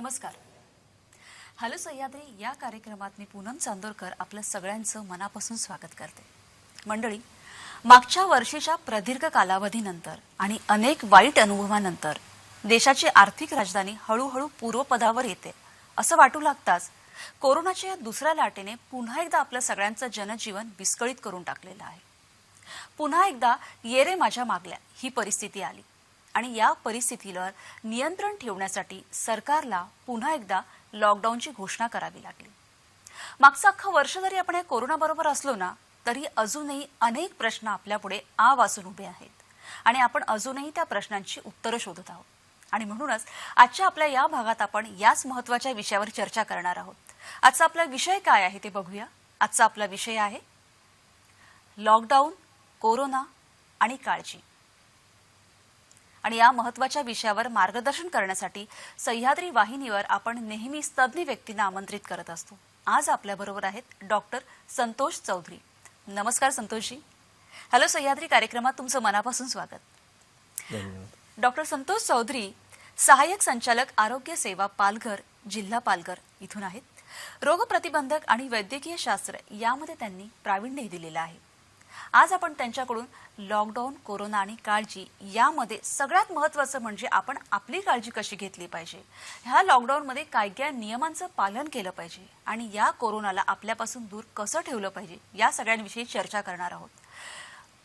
नमस्कार. हॅलो सह्याद्री या कार्यक्रमात मी पूनम चांदोरकर आपल्या सगळ्यांचं मनापासून स्वागत करते. मंडळी, मागच्या वर्षीच्या प्रदीर्घ कालावधीनंतर आणि अनेक वाईट अनुभवानंतर देशाची आर्थिक राजधानी हळूहळू पूर्वपदावर येते असं वाटू लागताच कोरोनाच्या या दुसऱ्या लाटेने पुन्हा एकदा आपल्या सगळ्यांचं जनजीवन विस्कळीत करून टाकलेलं आहे. पुन्हा एकदा ये रे माझ्या मागल्या ही परिस्थिती आली आणि या परिस्थितीवर नियंत्रण ठेवण्यासाठी सरकारला पुन्हा एकदा लॉकडाऊनची घोषणा करावी लागली. मागचं अख्खं वर्ष जरी आपण या कोरोनाबरोबर असलो ना तरी अजूनही अनेक प्रश्न आपल्यापुढे आ वासून उभे आहेत आणि आपण अजूनही त्या प्रश्नांची उत्तरं शोधत आहोत. आणि म्हणूनच आजच्या आपल्या या भागात आपण याच महत्त्वाच्या विषयावर चर्चा करणार आहोत. आजचा आपला विषय काय आहे ते बघूया. आजचा आपला विषय आहे लॉकडाऊन, कोरोना आणि काळजी. आणि या महत्त्वाच्या विषयावर मार्गदर्शन करण्यासाठी सह्याद्री वाहिनीवर आपण नेहमीच तज्ञ व्यक्तींना आमंत्रित करत असतो. आज आपल्याबरोबर आहेत डॉक्टर संतोष चौधरी. नमस्कार संतोषजी. हॅलो सह्याद्री कार्यक्रमात तुमचं मनापासून स्वागत. धन्यवाद. डॉक्टर संतोष चौधरी सहाय्यक संचालक आरोग्य सेवा पालघर, जिल्हा पालघर इथून आहेत. रोगप्रतिबंधक आणि वैद्यकीय शास्त्र यामध्ये त्यांनी प्रावीण्य दिलेलं आहे. आज आपण त्यांच्याकडून लॉकडाऊन, कोरोना आणि काळजी यामध्ये सगळ्यात महत्त्वाचं म्हणजे आपण आपली काळजी कशी घेतली पाहिजे, ह्या लॉकडाऊनमध्ये काय नियमांचं पालन केलं पाहिजे आणि या कोरोनाला आपल्यापासून दूर कसं ठेवलं पाहिजे या सगळ्यांविषयी चर्चा करणार आहोत.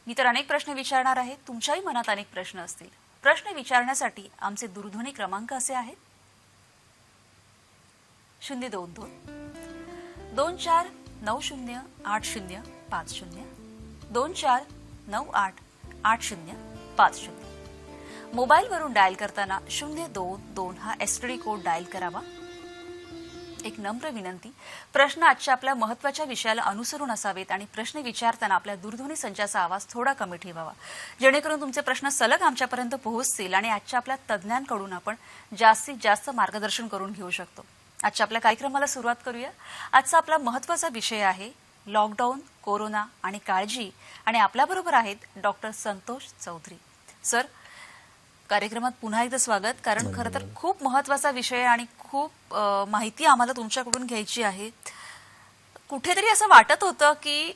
मी तर अनेक प्रश्न विचारणार आहे. तुमच्याही मनात अनेक प्रश्न असतील. प्रश्न विचारण्यासाठी आमचे दूरध्वनी क्रमांक असे आहेत 022 24 90 80 50 24 98 80 50. मोबाईलवरून डायल करताना 022 हा एसटीडी कोड डायल करावा. एक नम्र विनंती, प्रश्न आजच्या आपल्या महत्त्वाच्या विषयाला अनुसरून असावेत आणि प्रश्न विचारताना आपल्या दूरध्वनी संचाचा आवाज थोडा कमी ठेवावा, जेणेकरून तुमचे प्रश्न सलग आमच्यापर्यंत पोहोचतील आणि आजच्या आपल्या तज्ज्ञांकडून आपण जास्तीत जास्त मार्गदर्शन करून घेऊ शकतो. आजच्या आपल्या कार्यक्रमाला सुरुवात करूया. आजचा आपला महत्त्वाचा विषय आहे लॉकडाऊन, कोरोना आणि काळजी. आणि आपल्याबरोबर आहेत डॉक्टर संतोष चौधरी. सर, कार्यक्रमात पुन्हा एकदा स्वागत. कारण खरं तर खूप महत्त्वाचा विषय आणि खूप माहिती आम्हाला तुमच्याकडून घ्यायची आहे. कुठेतरी असं वाटत होतं की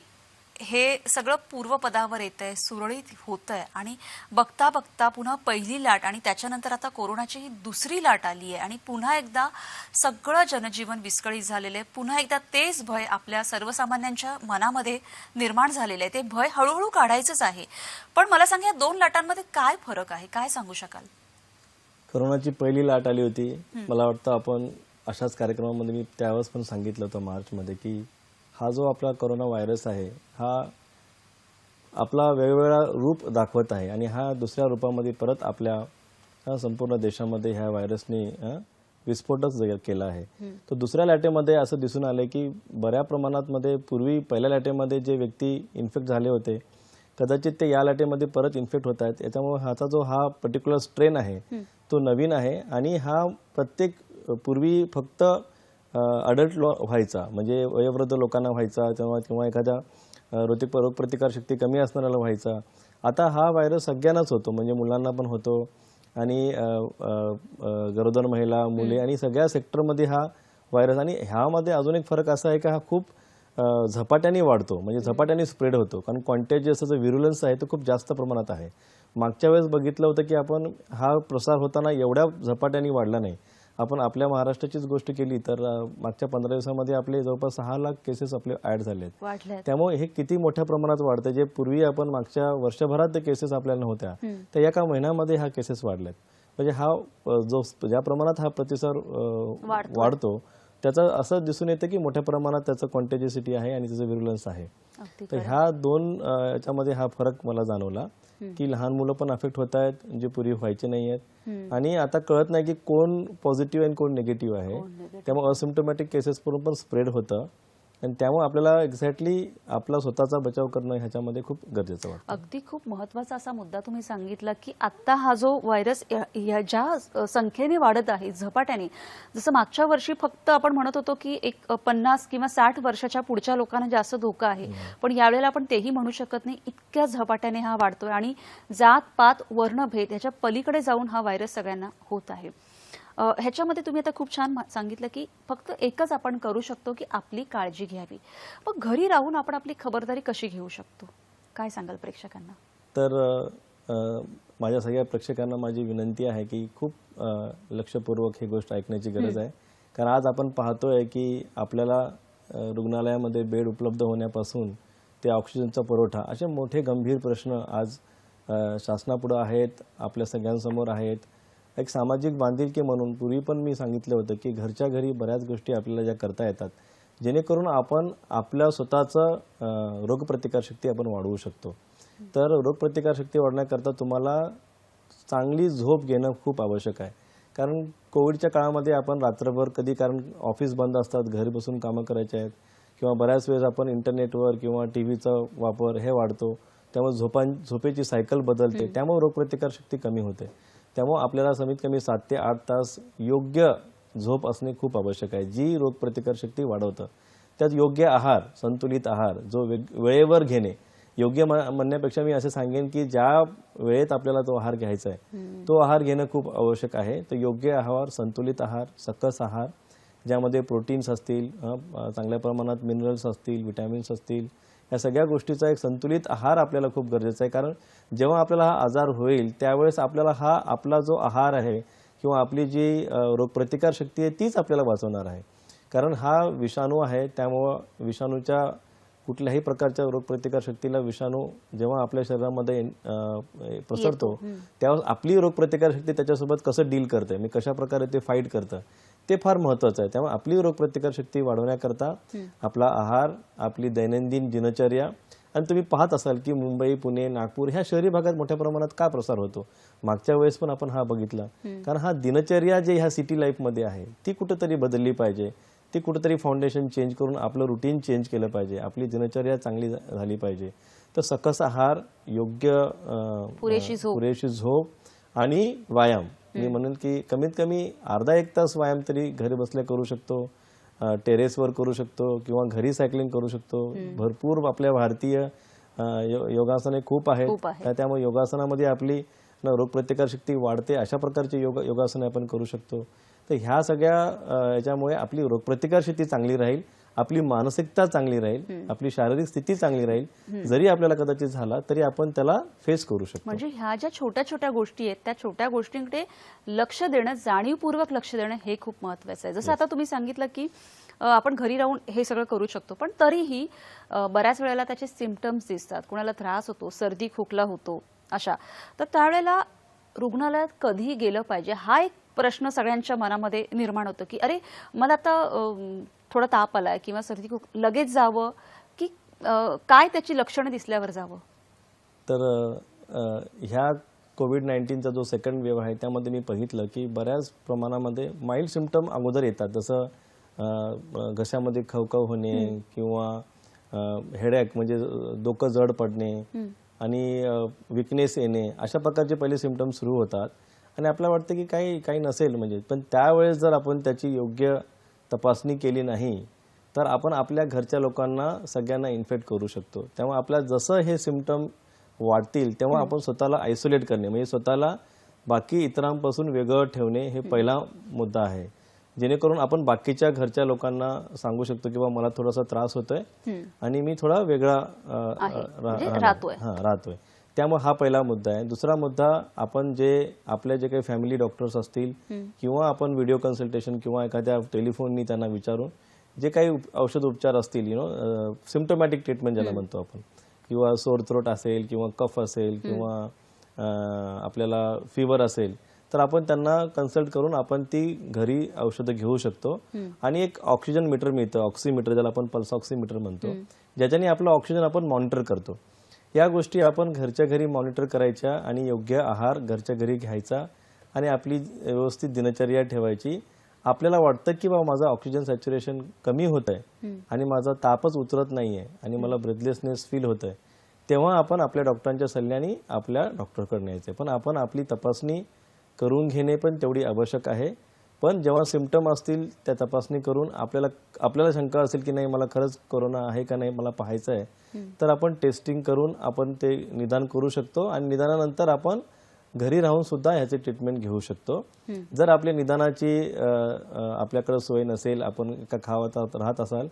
हे सगळं पूर्वपदावर येतंय, सुरळीत होतंय आणि बघता बघता पुन्हा पहिली लाट आणि त्याच्यानंतर आता कोरोनाची ही दुसरी लाट आली आहे आणि पुन्हा एकदा सगळं जनजीवन विस्कळीत झालेलं आहे. पुन्हा एकदा तेच भय आपल्या सर्वसामान्यांच्या मनामध्ये निर्माण झालेलं आहे. ते भय हळूहळू काढायचंच आहे. पण मला सांगा, या दोन लाटांमध्ये काय फरक आहे, काय सांगू शकाल? कोरोनाची पहिली लाट आली होती. मला वाटतं आपण अशाच कार्यक्रमामध्ये मी त्यावेळेस पण सांगितलं होतं मार्चमध्ये की हा जो आपला कोरोना व्हायरस आहे हा आपला वेगवेगळा रूप दाखवत आहे आणि हा दुसऱ्या रूपामध्ये परत आपल्या संपूर्ण देशामध्ये ह्या व्हायरसने विस्फोटच केला आहे. तर दुसऱ्या लाटेमध्ये असं दिसून आलं की बऱ्या प्रमाणात मध्ये पूर्वी पहिल्या लाटेमध्ये जे व्यक्ती इन्फेक्ट झाले होते कदाचित ते या लाटेमध्ये परत इन्फेक्ट होत आहेत. याच्यामुळे ह्याचा जो हा पर्टिक्युलर स्ट्रेन आहे तो नवीन आहे आणि हा प्रत्येक पूर्वी फक्त अडल्ट व्हायचा, म्हणजे वयोवृद्ध लोकांना व्हायचा किंवा एखाद्या रोगप्रतिकार शक्ती कमी असणाऱ्याला व्हायचा. आता हा व्हायरस सगळ्यांनाच होतो, म्हणजे मुलांना पण होतो आणि गरोदर महिला, मुले आणि सगळ्या सेक्टरमध्ये हा व्हायरस. आणि ह्यामध्ये अजून एक फरक असा आहे की हा खूप झपाट्याने वाढतो, म्हणजे झपाट्याने स्प्रेड होतो. कारण कॉन्टॅजियस जो व्हिरुलन्स आहे तो खूप जास्त प्रमाणात आहे. मागच्या वेळेस बघितलं होतं की आपण हा प्रसार होताना एवढ्या झपाट्याने वाढला नाही. आपण आपल्या महाराष्ट्राचीच गोष्ट केली तर मागच्या 15 दिवसामध्ये आपले जवळपास 6 लाख केसेस आपले ऍड झालेत. त्यामुळे हे किती मोठ्या प्रमाणात वाढतं. जे पूर्वी आपण मागच्या वर्षभरात ते केसेस आपल्याला नव्हत्या तर एका महिन्यामध्ये हा केसेस वाढलेत. म्हणजे हा जो ज्या प्रमाणात हा प्रतिसाद वाढतो त्याचा असं दिसून येतं की मोठ्या प्रमाणात त्याचं कॉन्टॅजिसिटी आहे आणि त्याचं व्हिरुलन्स आहे. तर ह्या दोन याच्यामध्ये हा फरक मला जाणवला की लहान मुलं पण अफेक्ट होत आहेत, जे पूर्वी व्हायचे नाही आहेत. आणि आता कळत नाही की कोण पॉझिटिव्ह आणि कोण निगेटिव्ह आहे. त्यामुळे असिम्प्टोमॅटिक केसेस पण स्प्रेड होतं आणि त्यामुळे आपल्याला एक्झॅक्टली आपला स्वतःचा बचाव करणं ह्याच्यामध्ये खूप गरजेचं वाटतं. अगदी खूप महत्त्वाचा असा मुद्दा तुम्ही सांगितला की आता हा जो व्हायरस ज्या संख्येने वाढत आहे झपाट्याने, जसं मागच्या वर्षी फक्त आपण म्हणत होतो की एक 50 किंवा 60 वर्षाच्या पुढच्या लोकांना जास्त धोका आहे, पण यावेळेला आपण तेही म्हणू शकत नाही, इतक्या झपाट्याने हा वाढतोय आणि जात पात वर्णभेद याच्या पलीकडे जाऊन हा व्हायरस सगळ्यांना होत आहे. ह्याच्यामध्ये तुम्ही आता खूप छान सांगितलं की फक्त एकच आपण करू शकतो की आपली काळजी घ्यावी. मग घरी राहून आपण आपली खबरदारी कशी घेऊ शकतो, काय सांगाल प्रेक्षकांना? तर माझ्या सगळ्या प्रेक्षकांना माझी विनंती आहे की खूप लक्षपूर्वक ही गोष्ट ऐकण्याची गरज आहे. कारण आज आपण पाहतोय की आपल्याला रुग्णालयामध्ये बेड उपलब्ध होण्यापासून ते ऑक्सिजनचा पुरवठा असे मोठे गंभीर प्रश्न आज शासनापुढे आहेत, आपल्या सगळ्यांसमोर आहेत. एक सामाजिक बांधिलकी म्हणून पूर्वी पण मी सांगितलं होतं की घरच्या घरी बऱ्याच गोष्टी आपल्याला ज्या करता येतात जेणेकरून आपण आपल्या स्वतःचं रोगप्रतिकारशक्ती आपण वाढवू शकतो. तर रोगप्रतिकारशक्ती वाढवण्याकरता तुम्हाला चांगली झोप घेणं खूप आवश्यक आहे. कारण कोविडच्या काळामध्ये आपण रात्रभर कधी कारण ऑफिस बंद असतात, घरी बसून कामं करायचे आहेत किंवा बऱ्याच वेळेस आपण इंटरनेटवर किंवा टीव्हीचा वापर हे वाढतो, त्यामुळे झोपेची सायकल बदलते, त्यामुळे रोगप्रतिकारशक्ती कमी होते. त्यामुळे आपल्याला कमीत कमी 7 ते 8 तास योग्य झोप असणे खूप आवश्यक आहे, जी रोगप्रतिकारशक्ती वाढवतं. त्यात योग्य आहार, संतुलित आहार जो वेळेवर घेणे, योग्य म्हणण्यापेक्षा मी असे सांगेन की ज्या वेळेत आपल्याला तो आहार घ्यायचा आहे तो आहार घेणं खूप आवश्यक आहे. तर योग्य आहार, संतुलित आहार, सकस आहार ज्यामध्ये प्रोटीन्स असतील, चांगल्या प्रमाणात मिनरल्स असतील, विटॅमिन्स असतील, या सगळ्या गोष्टीचा एक संतुलित आहार आपल्याला खूप गरजेचा आहे. कारण जेव्हा आपल्याला हा आजार होईल त्यावेळेस आपल्याला हा आपला जो आहार आहे किंवा आपली जी रोगप्रतिकारशक्ती आहे तीच आपल्याला वाचवणार आहे. कारण हा विषाणू आहे, त्यामुळं विषाणूच्या कुठल्याही प्रकारच्या रोगप्रतिकारशक्तीला विषाणू जेव्हा आपल्या शरीरामध्ये पसरतो त्यावेळेस आपली रोगप्रतिकारशक्ती त्याच्यासोबत कसं डील करते, मी कशा प्रकारे ते फाईट करतं, ते फार महत्त्वाचं आहे. त्यामुळे आपली रोगप्रतिकारशक्ती वाढवण्याकरता आपला आहार, आपली दैनंदिन दिनचर्या, आणि तुम्ही पाहत असाल की मुंबई, पुणे, नागपूर ह्या शहरी भागात मोठ्या प्रमाणात का प्रसार होतो, मागच्या वेळेस पण आपण हा बघितला. कारण हा दिनचर्या जे ह्या सिटी लाईफमध्ये आहे ती कुठेतरी बदलली पाहिजे, ती कुठेतरी फाउंडेशन चेंज करून आपलं रुटीन चेंज केलं पाहिजे, आपली दिनचर्या चांगली झाली पाहिजे. तर सकस आहार, योग्य पुरेशी झोप आणि व्यायाम, मी म्हणेन की कमीत कमी अर्धा 1 तास व्यायाम तरी घरी बसल्या करू शकतो, टेरेसवर करू शकतो किंवा घरी सायकलिंग करू शकतो. भरपूर आपल्या भारतीय योगासने खूप आहेत, त्यामुळे योगासनामध्ये आपली रोगप्रतिकारशक्ती वाढते, अशा प्रकारचे योगासने आपण करू शकतो. तर ह्या सगळ्या याच्यामुळे आपली रोगप्रतिकारशक्ती चांगली राहील, आपली मानसिकता चांगली राहील, आपली शारीरिक स्थिती चांगली राहील. जरी आपल्याला कदाचित झाला तरी आपण त्याला फेस करू शकतो. म्हणजे ह्या ज्या छोट्या छोट्या गोष्टी आहेत त्या छोट्या गोष्टींकडे लक्ष देणं, जाणीवपूर्वक लक्ष देणं हे खूप महत्त्वाचं आहे. जसं आता तुम्ही सांगितलं की आपण घरी राहून हे सगळं करू शकतो, पण तरीही बऱ्याच वेळेला त्याचे सिम्पटम्स दिसतात, कुणाला त्रास होतो, सर्दी खोकला होतो अशा, तर त्यावेळेला रुग्णालयात कधी गेलं पाहिजे हा एक प्रश्न सगळ्यांच्या मनामध्ये निर्माण होतो की अरे मला आता थोडा ताप आलाय किंवा सर्दी लगेच जावं की काय त्याची लक्षणं दिसल्यावर जावं. तर ह्या कोविड-19चा जो सेकंड वेव्ह आहे त्यामध्ये मी बघितलं की बऱ्याच प्रमाणामध्ये माइल्ड सिम्पटम अगोदर येतात, जसं घशामध्ये खवखव होणे किंवा हेडॅक म्हणजे डोकं जड पडणे आणि विकनेस येणे, अशा प्रकारचे पहिले सिम्पटम सुरू होतात आणि आपल्याला वाटतं की काही नसेल म्हणजे, पण त्यावेळेस जर आपण त्याची योग्य तपासणी केली नाही तर आपण आपल्या घरच्या लोकांना सगळ्यांना इन्फेक्ट करू शकतो. त्यामुळे आपल्या जसं हे सिम्पटम वाढतील तेव्हा आपण स्वतःला आयसोलेट करणे, म्हणजे स्वतःला बाकी इतरांपासून वेगळं ठेवणे हे पहिला मुद्दा आहे, जेणेकरून आपण बाकीच्या घरच्या लोकांना सांगू शकतो की मला थोडासा त्रास होतोय आणि मी थोडा वेगळा राहतोय. त्यामुळे हा पहिला मुद्दा आहे. दुसरा मुद्दा, आपण आपले जे काही फॅमिली डॉक्टर्स असतील किंवा आपण व्हिडिओ कन्सल्टेशन किंवा एखाद्या टेलिफोननी त्यांना विचारून जे काही औषध उपचार असतील, सिम्पटोमॅटिक ट्रीटमेंट ज्याला म्हणतो आपण, किंवा सोर थ्रोट असेल किंवा कफ असेल किंवा आपल्याला फीवर असेल, तर आपण त्यांना कन्सल्ट करून आपण ती घरी औषधं घेऊ शकतो. आणि एक ऑक्सिजन मीटर मिळतं, ऑक्सिमीटर ज्याला आपण पल्स ऑक्सिमीटर म्हणतो, ज्याच्याने आपलं ऑक्सिजन आपण मॉनिटर करतो. या गोष्टी आपण घरच्या घरी मॉनिटर करायच्या आणि योग्य आहार घरच्या घरी घ्यायचा आणि आपली व्यवस्थित दिनचर्या ठेवायची. आपल्याला वाटतं की माझं ऑक्सिजन सॅच्युरेशन कमी होत आहे आणि माझा तापच उतरत नाहीये आणि मला ब्रेथलेसनेस फील होत आहे, तेव्हा आपण आपल्या डॉक्टरांच्या सल्ल्याने आपल्या डॉक्टरकडे यायचं. पण आपण आपली तपासणी करून घेणे पण तेवढी आवश्यक आहे. पण जेव्हा सिम्पटम असतील त्या तपासणी करून आपल्याला शंका असेल की नाही मला खरंच कोरोना आहे का नाही मला पाहायचं आहे, तर आपण टेस्टिंग करून आपण ते निदान करू शकतो आणि निदानानंतर आपण घरी राहून सुद्धा ह्याचे ट्रीटमेंट घेऊ शकतो. जर आपल्या निदानाची आपल्याकडे सोय नसेल, आपण एका गावात राहत असाल,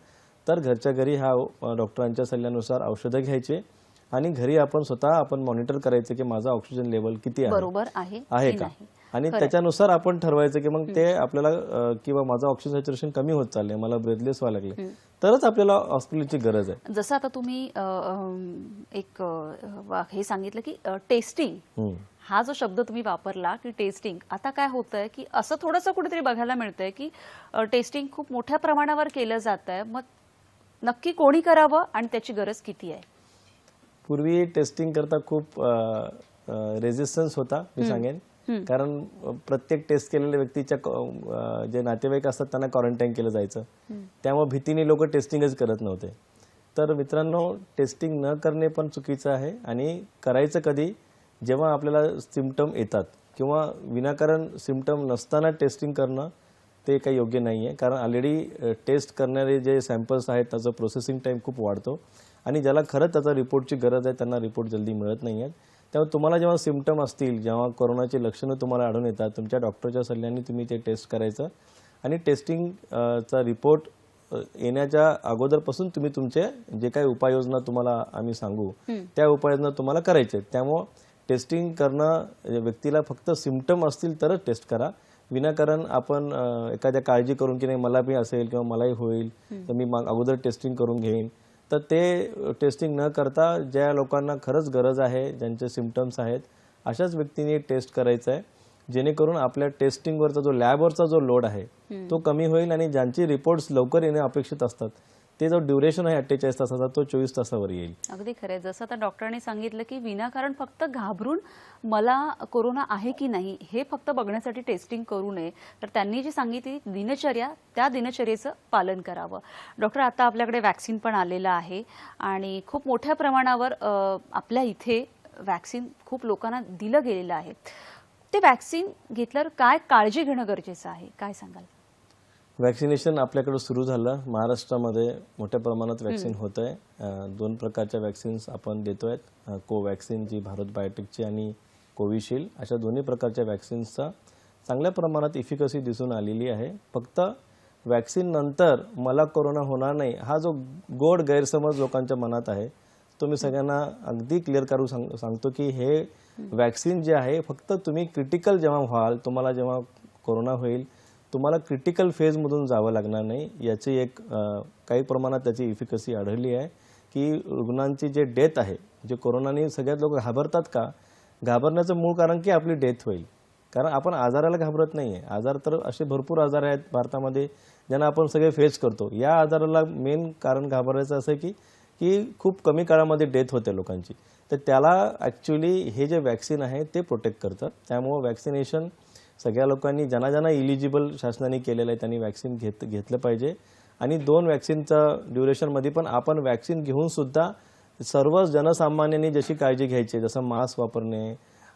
तर घरच्या घरी हा डॉक्टरांच्या सल्ल्यानुसार औषधं घ्यायचे आणि घरी आपण स्वतः मॉनिटर करायचं की माझा ऑक्सिजन लेवल किती आहे, बरोबर आहे का, आणि त्याच्यानुसार आपण ठरवायचं की मग ते आपल्याला किंवा माझं ऑक्सिजन सॅच्युरेशन कमी होत चाललंय, मला ब्रेथलेस व्हायला लागले, तरच आपल्याला हॉस्पिटलची गरज आहे. जसं आता तुम्ही एक हे सांगितलं की टेस्टिंग, हा जो शब्द तुम्ही वापरला की टेस्टिंग, आता काय होतंय की असं थोडंसं कुठेतरी बघायला मिळतंय की टेस्टिंग खूप मोठ्या प्रमाणावर केलं जात आहे. मग नक्की कोणी करावं आणि त्याची गरज किती आहे? पूर्वी टेस्टिंग करता खूप रेजिस्टन्स होता, मी सांगेन, कारण प्रत्येक टेस्ट केलेल्या व्यक्तीच्या जे नातेवाईक असतात त्यांना क्वारंटाईन केलं जायचं, त्यामुळे भीतीने लोक टेस्टिंगच करत नव्हते. तर मित्रांनो, टेस्टिंग न करणे पण चुकीचं आहे आणि करायचं कधी, जेव्हा आपल्याला सिम्पटम येतात किंवा विनाकारण सिम्पटम नसताना टेस्टिंग करणं ते काही योग्य नाही आहे. कारण ऑलरेडी टेस्ट करणारे जे सॅम्पल्स आहेत त्याचं प्रोसेसिंग टाईम खूप वाढतो आणि ज्याला खरंच त्याचा रिपोर्टची गरज आहे त्यांना रिपोर्ट जल्दी मिळत नाही आहेत. त्यामुळे तुम्हाला जेव्हा सिम्पटम असतील, जेव्हा कोरोनाची लक्षणं तुम्हाला आढळून येतात, तुमच्या डॉक्टरच्या सल्ल्याने तुम्ही ते टेस्ट करायचं आणि टेस्टिंगचा रिपोर्ट येण्याच्या अगोदरपासून तुम्ही तुमचे जे काही उपाययोजना तुम्हाला आम्ही सांगू त्या उपाययोजना तुम्हाला करायचे. त्यामुळे टेस्टिंग करणं, व्यक्तीला फक्त सिम्पटम असतील तरच टेस्ट करा. विनाकारण आपण एखाद्या काळजी करून की नाही मला बी असेल किंवा मलाही होईल तर मी अगोदर टेस्टिंग करून घेईन, तर ते टेस्टिंग न करता ज्या लोकांना खरंच गरज आहे, ज्यांचे सिम्पटम्स आहेत, अशाच व्यक्तींनी टेस्ट करायचं आहे, जेणेकरून आपल्या टेस्टिंगवरचा जो लॅबवरचा जो लोड आहे तो कमी होईल आणि ज्यांची रिपोर्ट्स लवकर येणे अपेक्षित असतात ते जो ड्युरेशन आहे 48 तासाचा तो 24 तासावर येईल. अगदी खरं. जसं आता डॉक्टरांनी सांगितलं की विनाकारण फक्त घाबरून मला कोरोना आहे की नाही हे फक्त बघण्यासाठी टेस्टिंग करू नये, तर त्यांनी जी सांगितली दिनचर्या, त्या दिनचर्येचं पालन करावं. डॉक्टर, आता आपल्याकडे वॅक्सिन पण आलेलं आहे आणि खूप मोठ्या प्रमाणावर आपल्या इथे वॅक्सिन खूप लोकांना दिलं गेलेलं आहे. ते वॅक्सिन घेतल्यावर काय काळजी घेणं गरजेचं आहे, काय सांगाल? वॅक्सिनेशन आपल्याकडे सुरू झालं. महाराष्ट्रामध्ये मोठ्या प्रमाणात वॅक्सिन होत आहे. 2 प्रकारच्या वॅक्सिन्स आपण देतोय, कोवॅक्सिन जी भारत बायोटेकची आणि कोविशिल्ड, अशा दोन्ही प्रकारच्या वॅक्सिन्सचा चांगल्या प्रमाणात इफिकसी दिसून आलेली आहे. फक्त वॅक्सिन नंतर मला कोरोना होणार नाही हा जो गोड गैरसमज लोकांच्या मनात आहे तो मी सगळ्यांना अगदी क्लिअर करू सांगतो की हे वॅक्सिन जे आहे फक्त तुम्ही क्रिटिकल जेव्हा व्हाल, तुम्हाला जेव्हा कोरोना होईल, तुम्हाला क्रिटिकल फेजमधून जावं लागणार नाही. याची एक काही प्रमाणात त्याची इफिकसी आढळली आहे की रुग्णांची जे डेथ आहे, जे कोरोनाने सगळ्यात लोक घाबरतात का, घाबरण्याचं मूळ कारण की आपली डेथ होईल. कारण आपण आजाराला घाबरत नाही आहे. आजार तर असे भरपूर आजार आहेत भारतामध्ये ज्यांना आपण सगळे फेस करतो. या आजाराला मेन कारण घाबरायचं असं की की खूप कमी काळामध्ये डेथ होते लोकांची, तर त्याला ॲक्च्युली हे जे वॅक्सिन आहे ते प्रोटेक्ट करतं. त्यामुळे वॅक्सिनेशन सगळ्या लोकांनी, ज्यांना इलिजिबल शासनाने केलेलं आहे त्यांनी वॅक्सिन घेतलं पाहिजे. आणि 2 वॅक्सिनचा ड्युरेशनमध्ये पण आपण वॅक्सिन घेऊन सुद्धा सर्व जनसामान्यांनी जशी काळजी घ्यायची, जसं मास्क वापरणे,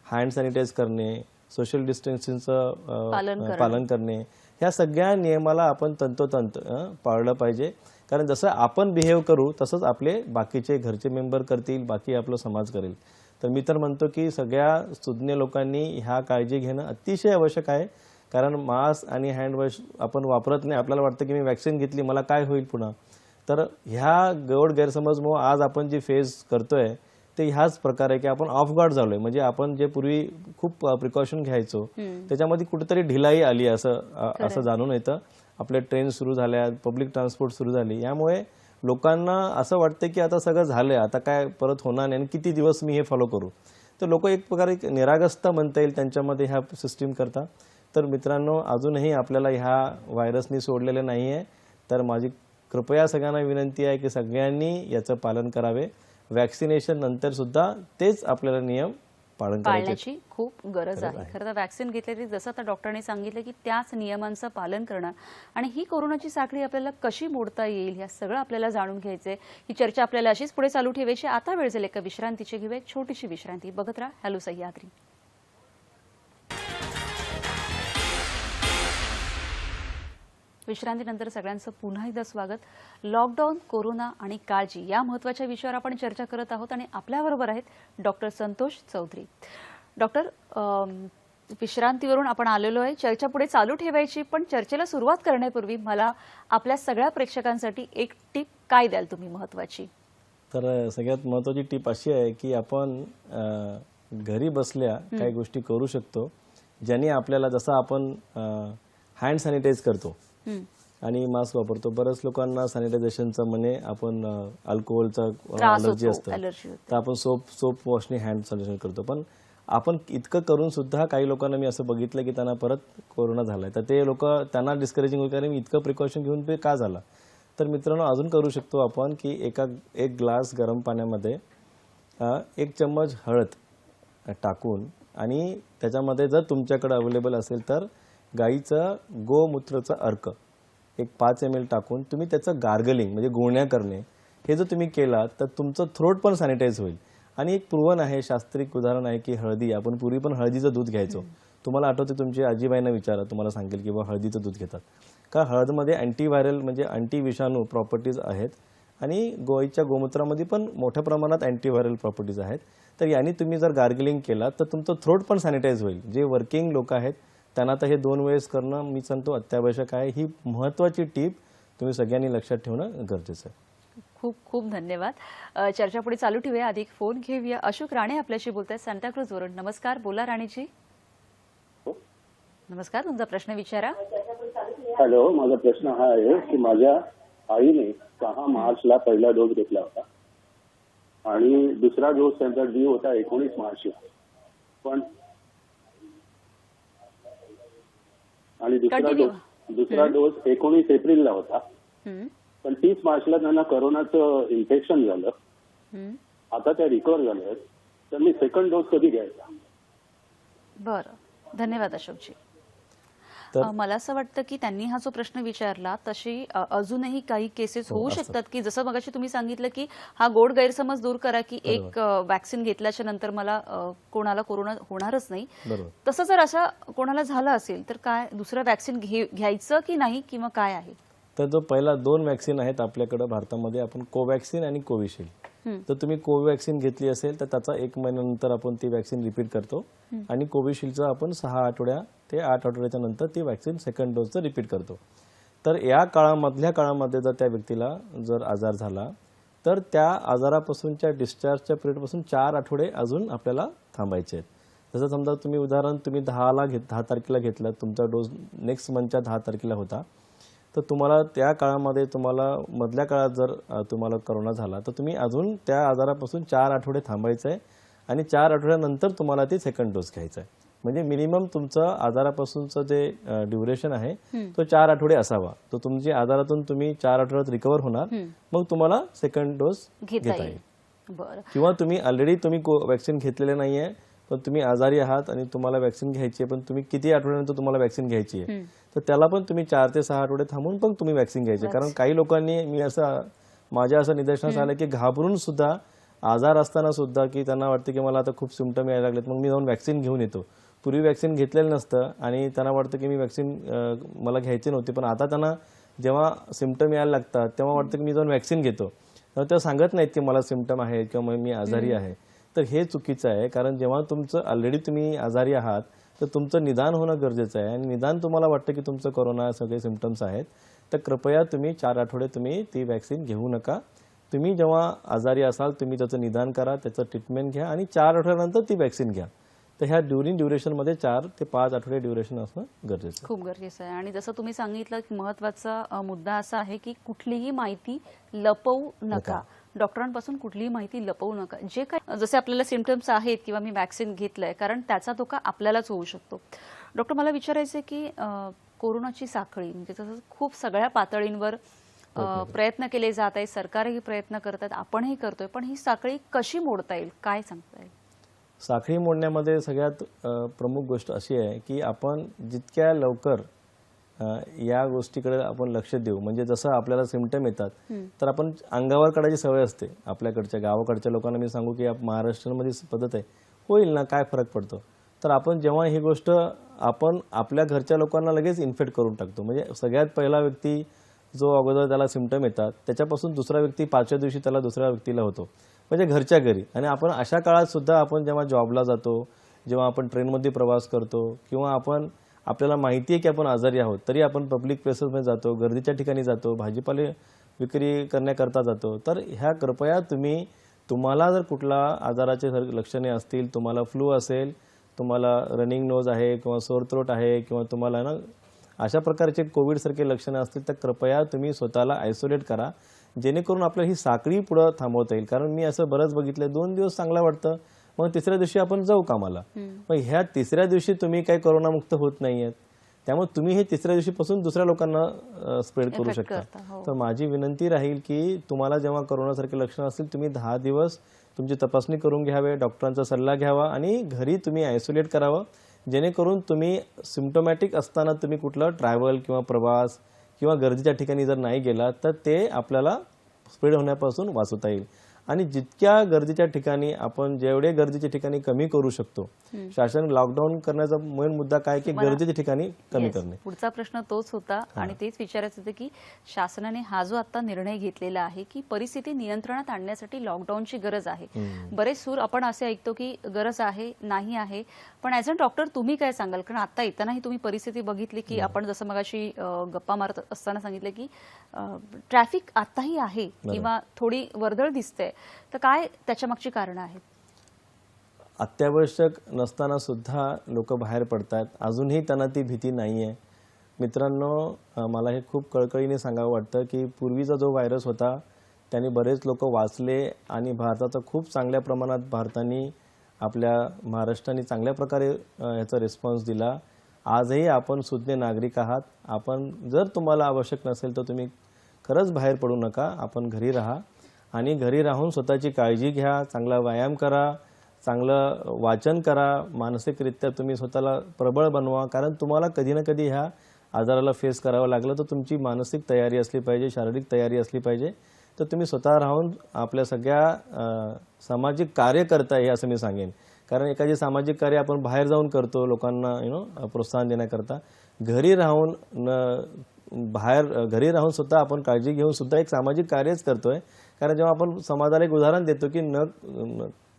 हँड सॅनिटाईज करणे, सोशल डिस्टन्सिंगचं पालन करणे, ह्या सगळ्या नियमाला आपण तंतोतंत पाळलं पाहिजे. कारण जसं आपण बिहेव करू तसंच आपले बाकीचे घरचे मेंबर करतील, बाकी आपला समाज करेल. तर मी तर म्हणतो की सगळ्या सुज्ञ लोकांनी ह्या काळजी घेणं अतिशय आवश्यक आहे. कारण मास्क आणि हँडवॉश आपण वापरत नाही, आपल्याला वाटतं की मी वॅक्सिन घेतली मला काय होईल पुन्हा. तर ह्या गोड गैरसमजमुळे आज आपण जी फेस करतोय ते ह्याच प्रकारे की आपण ऑफ गार्ड झालोय. म्हणजे आपण जे पूर्वी खूप प्रिकॉशन घ्यायचो त्याच्यामध्ये कुठेतरी ढिलाई आली असं जाणून येतं. आपल्या ट्रेन सुरू झाल्या, पब्लिक ट्रान्सपोर्ट सुरू झाली, यामुळे लोकांना असं वाटतं की आता सगळं झालंय, आता काय परत होणार नाही आणि किती दिवस मी हे फॉलो करू. तर लोक एक प्रकारे निरागसता म्हणता येईल त्यांच्यामध्ये ह्या सिस्टीम करता. तर मित्रांनो, अजूनही आपल्याला ह्या व्हायरसनी सोडलेले नाही आहे. तर माझी कृपया सगळ्यांना विनंती आहे की सगळ्यांनी याचं पालन करावे. वॅक्सिनेशन नंतर सुद्धा तेच आपल्याला नियम पाळण्याची खूप गरज आहे. खरं तर वॅक्सिन घेतलेली, जसं आता डॉक्टरांनी सांगितलं की त्याच नियमांचं पालन करणं आणि ही कोरोनाची साखळी आपल्याला कशी मोडता येईल या सगळं आपल्याला जाणून घ्यायचंय. ही चर्चा आपल्याला अशीच पुढे चालू ठेवायची. आता वेळ झाली एका विश्रांतीची, घेऊया एक छोटीशी विश्रांती. बघत राहा हॅलो सह्याद्री. विश्रांतीनंतर सगळ्यांचं पुन्हा एकदा स्वागत. लॉकडाऊन, कोरोना आणि काळजी या महत्त्वाच्या विषयावर आपण चर्चा करत आहोत आणि आपल्याबरोबर आहेत डॉक्टर संतोष चौधरी. डॉक्टर, विश्रांतीवरून आपण आलेलो आहे. चर्चा पुढे चालू ठेवायची, पण चर्चेला सुरुवात करण्यापूर्वी मला आपल्या सगळ्या प्रेक्षकांसाठी एक टिप काय द्याल तुम्ही महत्त्वाची? तर सगळ्यात महत्त्वाची टीप अशी आहे की आपण घरी बसल्या काही गोष्टी करू शकतो ज्याने आपल्याला, जसं आपण हँड सॅनिटाईज करतो आणि मास्क वापरतो. बऱ्याच लोकांना सॅनिटायझेशनचं म्हणे आपण अल्कोहोलचा अलर्जी असतं, तर आपण सोप वॉशने हँड सॅनिटायझेशन करतो. पण आपण इतकं करून सुद्धा काही लोकांना मी असं बघितलं की त्यांना परत कोरोना झालाय. तर ते लोक, त्यांना डिस्करेजिंग होईल कारण मी इतकं प्रिकॉशन घेऊन ते का झाला. तर मित्रांनो, अजून करू शकतो आपण की एक ग्लास गरम पाण्यामध्ये 1 चम्मच हळद टाकून आणि त्याच्यामध्ये जर तुमच्याकडे अवेलेबल असेल तर गाईचं गोमूत्राचं अर्क 5 ml टाकून तुम्ही त्याचं गार्गलिंग म्हणजे गुळण्या करणे, हे जर तुम्ही केला तर तुमचं थ्रोट पण सॅनिटाईज होईल. आणि एक प्रूव्हन आहे, शास्त्रीय उदाहरण आहे की हळदी, आपण पूर्वी पण हळदीचं दूध घ्यायचो. तुम्हाला आठवते, तुमची आजीबाईंना विचारा, तुम्हाला सांगेल की बा हळदीचं दूध घेतात का. हळदमध्ये अँटीव्हायरल म्हणजे अँटी विषाणू प्रॉपर्टीज आहेत आणि गाईच्या गोमूत्रामध्ये पण मोठ्या प्रमाणात अँटीव्हायरल प्रॉपर्टीज आहेत. तर याने तुम्ही जर गार्गलिंग केला तर तुमचं थ्रोट पण सॅनिटाईज होईल. जे वर्किंग लोक आहेत त्यांना तर हे 2 वेळेस करणं मी सांगतो अत्यावश्यक आहे. ही महत्त्वाची टीप तुम्ही सगळ्यांनी लक्षात ठेवणं गरजेचं आहे. खूप खूप धन्यवाद. चर्चा पुढे चालू ठेवूया. अधिक फोन घेऊया. अशोक राणे आपल्याशी बोलतायत सांताक्रूजवरून. नमस्कार, बोला राणेजी. नमस्कार, तुमचा प्रश्न विचारा. हॅलो, माझा प्रश्न हा आहे की माझ्या आईने 6 मार्चला पहिला डोस घेतला होता आणि दुसरा डोस त्यांचा ड्यू होता 19 मार्चला. पण आणि दुसरा डोस 19 एप्रिलला होता. पण 30 मार्चला त्यांना कोरोनाचं इन्फेक्शन झालं. आता त्या रिकव्हर झाल्या. तर मी सेकंड डोस कधी घ्यायचा? बरं, धन्यवाद अशोकजी. मला असं वाटतं की त्यांनी हा जो प्रश्न विचारला तशी अजूनही काही केसेस होऊ शकतात की जसं मगाशी तुम्ही सांगितलं की हा गोड गैरसमज दूर करा की एक वॅक्सिन घेतल्याच्या नंतर मला कोणाला कोरोना होणारच नाही. तसं जर असं कोणाला झालं असेल तर काय दुसरं वॅक्सिन घ्यायचं की नाही किंवा काय आहे? तर जो पहिला 2 वॅक्सिन आहेत आपल्याकडे भारतामध्ये, आपण कोवॅक्सिन आणि कोविशिल्ड. तर तुम्ही कोवॅक्सिन घेतली असेल तर त्याचा 1 महिन्यानंतर आपण ती वॅक्सिन रिपीट करतो आणि कोविशिल्डचा आपण 6 आठवड्या ते 8 आठवड्याच्या नंतर ती वॅक्सिन सेकंड डोसचं रिपीट करतो. तर या काळामधल्या काळामध्ये जर त्या व्यक्तीला जर आजार झाला तर त्या आजारापासूनच्या डिस्चार्जच्या पिरियडपासून 4 आठवडे अजून आपल्याला थांबायचे आहेत. जसं समजा तुम्ही उदाहरण 10 तारखेला घेतलं, तुमचा डोस नेक्स्ट मंथच्या 10 तारखेला होता, तर तुम्हाला त्या काळामध्ये तुम्हाला मधल्या काळात जर तुम्हाला कोरोना झाला तर तुम्ही अजून त्या आजारापासून 4 आठवडे थांबायचं आहे आणि 4 आठवड्यानंतर तुम्हाला ती सेकंड डोस घ्यायचा आहे. म्हणजे मिनिमम तुमचं आजारापासूनचं जे ड्युरेशन आहे तो 4 आठवडे असावा. तो तुमची आजारातून तुम्ही 4 आठवड्यात रिकव्हर होणार, मग तुम्हाला सेकंड डोस घेता येईल. किंवा तुम्ही ऑलरेडी तुम्ही वॅक्सिन घेतलेले नाहीये पण तुम्ही आजारी आहात आणि तुम्हाला वॅक्सिन घ्यायची आहे, पण तुम्ही किती आठवड्यानंतर तुम्हाला वॅक्सिन घ्यायची आहे, तर त्याला पण तुम्ही 4 ते 6 आठवडे थांबून पण तुम्ही वॅक्सिन घ्यायची. कारण काही लोकांनी माझ्या असं निदर्शनास आलं की घाबरून सुद्धा आजार असताना सुद्धा की त्यांना वाटतं की मला आता खूप सिम्पटम यायला लागलेत, मग मी जाऊन वॅक्सिन घेऊन येतो. पूर्वी वॅक्सिन घेतलेलं नसतं आणि त्यांना वाटतं की मी वॅक्सिन मला घ्यायची नव्हती, पण आता त्यांना जेव्हा सिम्पटम यायला लागतात तेव्हा वाटतं की मी जाऊन वॅक्सिन घेतो. तर ते सांगत नाहीत की मला सिम्पटम आहे किंवा मी आजारी आहे. तर हे चुकीचं आहे, कारण जेव्हा तुमचं ऑलरेडी तुम्ही आजारी आहात तर तुमचं निदान होणं गरजेचं आहे आणि निदान तुम्हाला वाटतं की तुमचं कोरोना सगळे सिम्पटम्स आहेत तर कृपया तुम्ही 4 आठवडे तुम्ही ती वॅक्सिन घेऊ नका. तुम्ही जेव्हा आजारी असाल तुम्ही त्याचं निदान करा, त्याचं ट्रीटमेंट घ्या आणि 4 आठवड्यानंतर ती वॅक्सिन घ्या. तर ह्या ड्युरेशनमध्ये 4 ते 5 आठवडे ड्युरेशन असणं गरजेचं, खूप गरजेचं आहे. आणि जसं तुम्ही सांगितलं की महत्त्वाचा मुद्दा असा आहे की कुठलीही माहिती लपवू नका. डॉक्टरांपासून कुठलीही माहिती लपवू नका. जे काही जसे आपल्याला सिम्पटम्स आहेत किंवा मी वॅक्सिन घेतलंय, कारण त्याचा धोका आपल्यालाच होऊ शकतो. डॉक्टर, मला विचारायचं आहे की कोरोनाची साखळी म्हणजे तसं खूप सगळ्या पातळींवर प्रयत्न केले जात आहेत, सरकारही प्रयत्न करतात, आपणही करतोय, पण ही साखळी कशी मोडता येईल, काय सांगता येईल? साखळी मोडण्यामध्ये सगळ्यात प्रमुख गोष्ट अशी आहे की आपण जितक्या लवकर या गोष्टीकडे आपण लक्ष देऊ. म्हणजे जसं आपल्याला सिम्पटम येतात तर आपण अंगावर काढायची सवय असते. आपल्याकडच्या गावाकडच्या लोकांना मी सांगू की महाराष्ट्रामध्ये पद्धत आहे, होईल ना काय फरक पडतो. तर आपण जेव्हा ही गोष्ट आपण आपल्या घरच्या लोकांना लगेच इन्फेक्ट करून टाकतो. म्हणजे सगळ्यात पहिला व्यक्ती जो अगोदर त्याला सिम्पटम येतात त्याच्यापासून दुसरा व्यक्ती 5व्या दिवशी त्याला दुसऱ्या व्यक्तीला होतो, म्हणजे घरच्या घरी. आणि आपण अशा काळात सुद्धा आपण जेव्हा जॉबला जातो जेव्हा आपण ट्रेनमध्ये प्रवास करतो किंवा आपल्याला माहिती आहे की आपण आजारी आहोत तरी आपण पब्लिक प्लेसेसमध्ये जातो, गर्दीच्या ठिकाणी जातो, भाजीपाले विक्री करण्याकरता जातो. तर ह्या कृपया तुम्हाला जर कुठला आजाराचे लक्षणे असतील, तुम्हाला फ्लू असेल, तुम्हाला रनिंग नोज आहे किंवा सोर थ्रोट आहे किंवा तुम्हाला ना अशा प्रकारचे कोविडसारखे लक्षणं असतील तर कृपया तुम्ही स्वतःला आयसोलेट करा, जेणेकरून आपल्याला ही साखळी पुढं थांबवता येईल. कारण मी असं बरंच बघितलं, 2 दिवस चांगलं वाटतं, मग तिसऱ्या दिवशी आपण जाऊ कामाला. मग ह्या तिसऱ्या दिवशी तुम्ही काही कोरोनामुक्त होत नाहीयेत, त्यामुळे तुम्ही हे तिसऱ्या दिवशीपासून दुसऱ्या लोकांना स्प्रेड करू शकता. तर माझी विनंती राहील की तुम्हाला जेव्हा कोरोनासारखे लक्षणं असतील तुम्ही 10 दिवस तुमची तपासणी करून घ्यावे, डॉक्टरांचा सल्ला घ्यावा आणि घरी तुम्ही आयसोलेट करावं, जेणेकरून तुम्ही सिम्प्टोमॅटिक असताना तुम्ही कुठलं ट्रॅव्हल किंवा प्रवास किंवा गर्दीच्या ठिकाणी जर नाही गेला तर ते आपल्याला स्प्रेड होण्यापासून वाचवता येईल. आणि जितक्या गर्दीच्या ठिकाणी आपण जेवढे गर्दीच्या ठिकाणी कमी करू शकतो, शासन लॉकडाऊन करण्याचा मेन मुद्दा काय की गर्दीच्या ठिकाणी कमी करणे. पुढचा प्रश्न तोच होता आणि तेच विचारायचं होतं की शासनाने हा जो आता निर्णय घेतलेला आहे की परिस्थिती नियंत्रणात आणण्यासाठी लॉकडाऊनची गरज आहे. बरेच सूर आपण असे ऐकतो की गरज आहे, नाही आहे, पण ॲज अ डॉक्टर तुम्ही काय सांगाल? कारण आता येतानाही तुम्ही परिस्थिती बघितली की आपण जसं मगाशी गप्पा मारत असताना सांगितलं की ट्रॅफिक आताही आहे किंवा थोडी वर्दळ दिसते, तर काय त्याच्या मागची कारणं आहेत? अत्यावश्यक नसताना सुद्धा लोक बाहेर पडतात, अजूनही त्यांना ती भीती नाही आहे. मित्रांनो, मला हे खूप कळकळीने सांगावं वाटतं की पूर्वीचा जो व्हायरस होता त्याने बरेच लोक वाचले आणि भारताचा खूप चांगल्या प्रमाणात भारताने आपल्या महाराष्ट्राने चांगल्या प्रकारे याचा रिस्पॉन्स दिला. आजही आपण सुज्ञ नागरिक आहात. आपण जर तुम्हाला आवश्यक नसेल तर तुम्ही खरंच बाहेर पडू नका, आपण घरी राहा आणि घरी राहून स्वतःची काळजी घ्या, चांगला व्यायाम करा, चांगलं वाचन करा, मानसिकरित्या तुम्ही स्वतःला प्रबळ बनवा. कारण तुम्हाला कधी ना कधी ह्या आजाराला फेस करावं लागलं तर तुमची मानसिक तयारी असली पाहिजे, शारीरिक तयारी असली पाहिजे. तर तुम्ही स्वतः राहून आपल्या सगळ्या सामाजिक कार्य करता हे असं मी सांगेन. कारण एखादी सामाजिक कार्य आपण बाहेर जाऊन करतो लोकांना प्रोत्साहन देण्याकरता, घरी राहून घरी राहून सुद्धा आपण काळजी घेऊन सुद्धा एक सामाजिक कार्यच करतोय. कारण जेव्हा आपण समाजाला एक उदाहरण देतो की